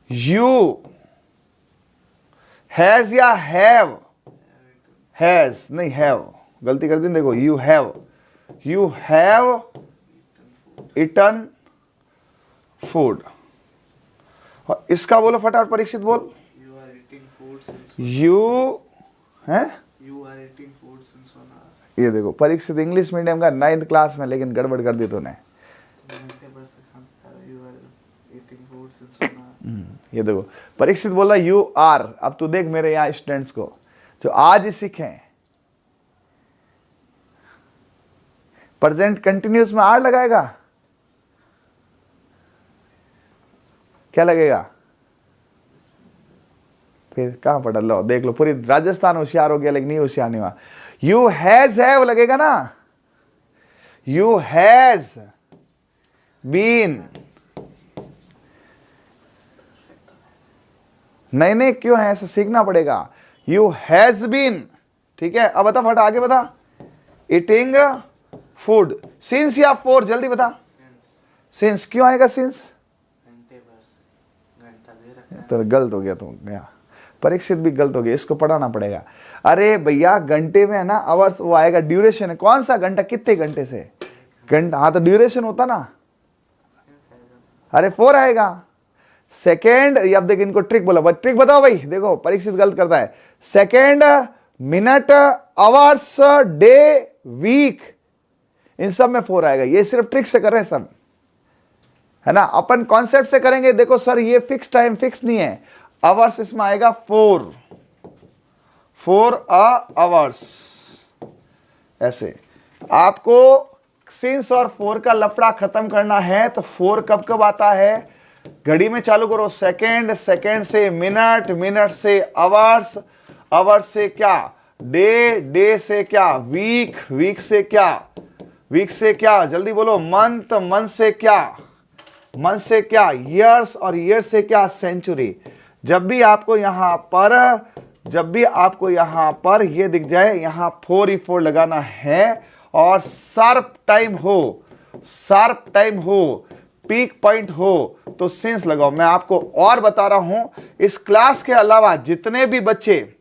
यू हैज या हैव? हैज नहीं, हैव, गलती कर दी। देखो यू हैव ईटन फूड। और इसका बोलो फटाफट परीक्षित बोल। You are eating food since you है, you are eating food since 1 hour. ये देखो परीक्षित इंग्लिश मीडियम का 9th क्लास में, लेकिन गड़बड़ कर दी तूने। You are eating food since 1 hour. ये देखो परीक्षित बोला यू आर। अब तू देख मेरे यहाँ स्टूडेंट्स को जो आज ही सीखे, प्रेजेंट कंटिन्यूस में आर लगाएगा, क्या लगेगा? फिर कहां पढ़ लो, देख लो पूरी राजस्थान होशियार हो गया, लेकिन नहीं होशियार नहीं हुआ। यू हैज हैव लगेगा ना, यू हैज बीन। नहीं क्यों है, ऐसा सीखना पड़ेगा। You has been. ठीक है, अब बता फटा, आगे बता। ईटिंग फूड सिंस या फोर, जल्दी बता। सिंस क्यों आएगा? सिंस तो गलत हो गया, तो गया परीक्षित भी गलत हो गया, इसको पढ़ाना पड़ेगा। अरे भैया घंटे में है ना, आवर्स वो आएगा, ड्यूरेशन है। कौन सा घंटा? कितने घंटे से घंटा? हाँ तो ड्यूरेशन होता ना। अरे 4 आएगा। सेकेंड, अब देख इनको ट्रिक बोला, ट्रिक बताओ भाई। देखो परीक्षित गलत करता है। Second, minute, hours, day, week, इन सब में 4 आएगा। ये सिर्फ ट्रिक से कर रहे हैं सब, है ना। अपन कॉन्सेप्ट से करेंगे। देखो सर ये फिक्स टाइम फिक्स नहीं है। आवर्स इसमें आएगा 4 आवर्स। ऐसे आपको सिंस और 4 का लफड़ा खत्म करना है तो 4 कब कब आता है? घड़ी में चालू करो। सेकेंड, सेकेंड से मिनट, मिनट से आवर्स, आवर्स से क्या डे, डे से क्या वीक, वीक से क्या, वीक से क्या जल्दी बोलो मंथ, मंथ से क्या, मंथ से क्या ईयर्स, और ईयर से क्या सेंचुरी। जब भी आपको यहां पर ये दिख जाए, यहां 4 ही 4 लगाना है, और शार्प टाइम हो, पीक पॉइंट हो तो सिंस लगाओ। मैं आपको और बता रहा हूं, इस क्लास के अलावा जितने भी बच्चे,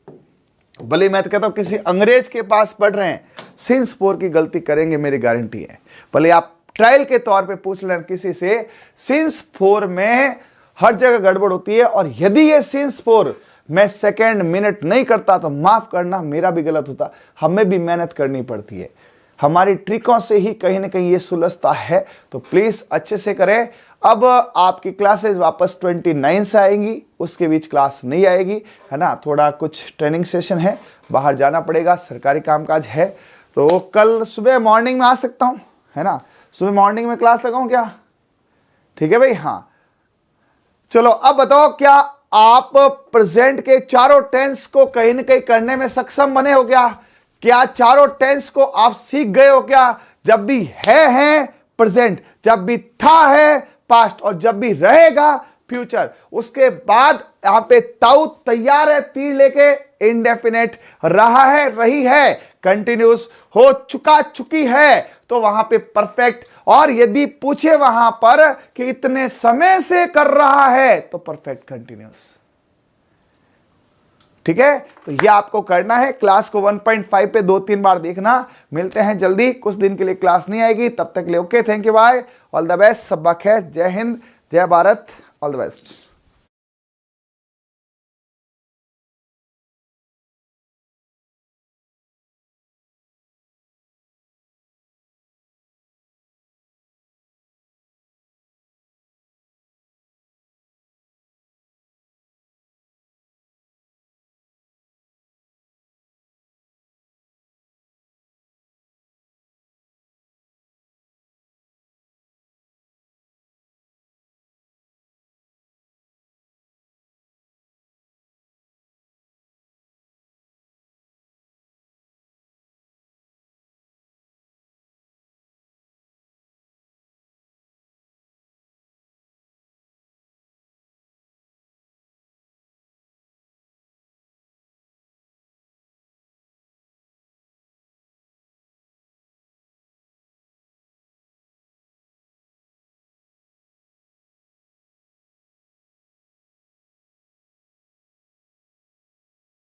भले मैं तो कहता हूं किसी अंग्रेज के पास पढ़ रहे हैं, सिंस 4 की गलती करेंगे, मेरी गारंटी है। भले आप ट्रायल के तौर पे पूछ लें किसी से, सिंस 4 में हर जगह गड़बड़ होती है। और यदि ये सिंस 4 मैं सेकेंड, मिनट नहीं करता तो माफ करना, मेरा भी गलत होता। हमें भी मेहनत करनी पड़ती है, हमारी ट्रिकों से ही कहीं ना कहीं ये सुलझता है। तो प्लीज अच्छे से करें। अब आपकी क्लासेस वापस 29 से आएंगी, उसके बीच क्लास नहीं आएगी, है ना। थोड़ा कुछ ट्रेनिंग सेशन है, बाहर जाना पड़ेगा, सरकारी कामकाज है। तो कल सुबह मॉर्निंग में आ सकता हूं, है ना। सुबह मॉर्निंग में क्लास लगाऊं क्या? ठीक है भाई, हाँ। चलो अब बताओ, क्या आप प्रेजेंट के चारों टेंस को कहीं ना कहीं करने में सक्षम बने हो क्या? क्या चारों टेंस को आप सीख गए हो क्या? जब भी है प्रेजेंट, जब भी था है पास्ट, और जब भी रहेगा फ्यूचर। उसके बाद यहां पे ताऊ तैयार है, तीर लेके, इंडेफिनेट रहा है, रही है, कंटिन्यूस हो चुका, चुकी है, तो वहां पे परफेक्ट। और यदि पूछे वहां पर कि इतने समय से कर रहा है तो परफेक्ट कंटिन्यूस। ठीक है, तो ये आपको करना है। क्लास को 1.5 पे 2-3 बार देखना। मिलते हैं जल्दी, कुछ दिन के लिए क्लास नहीं आएगी, तब तक ले okay, thank you, bye, all the best, सब खैर, जय हिंद, जय भारत, ऑल द बेस्ट।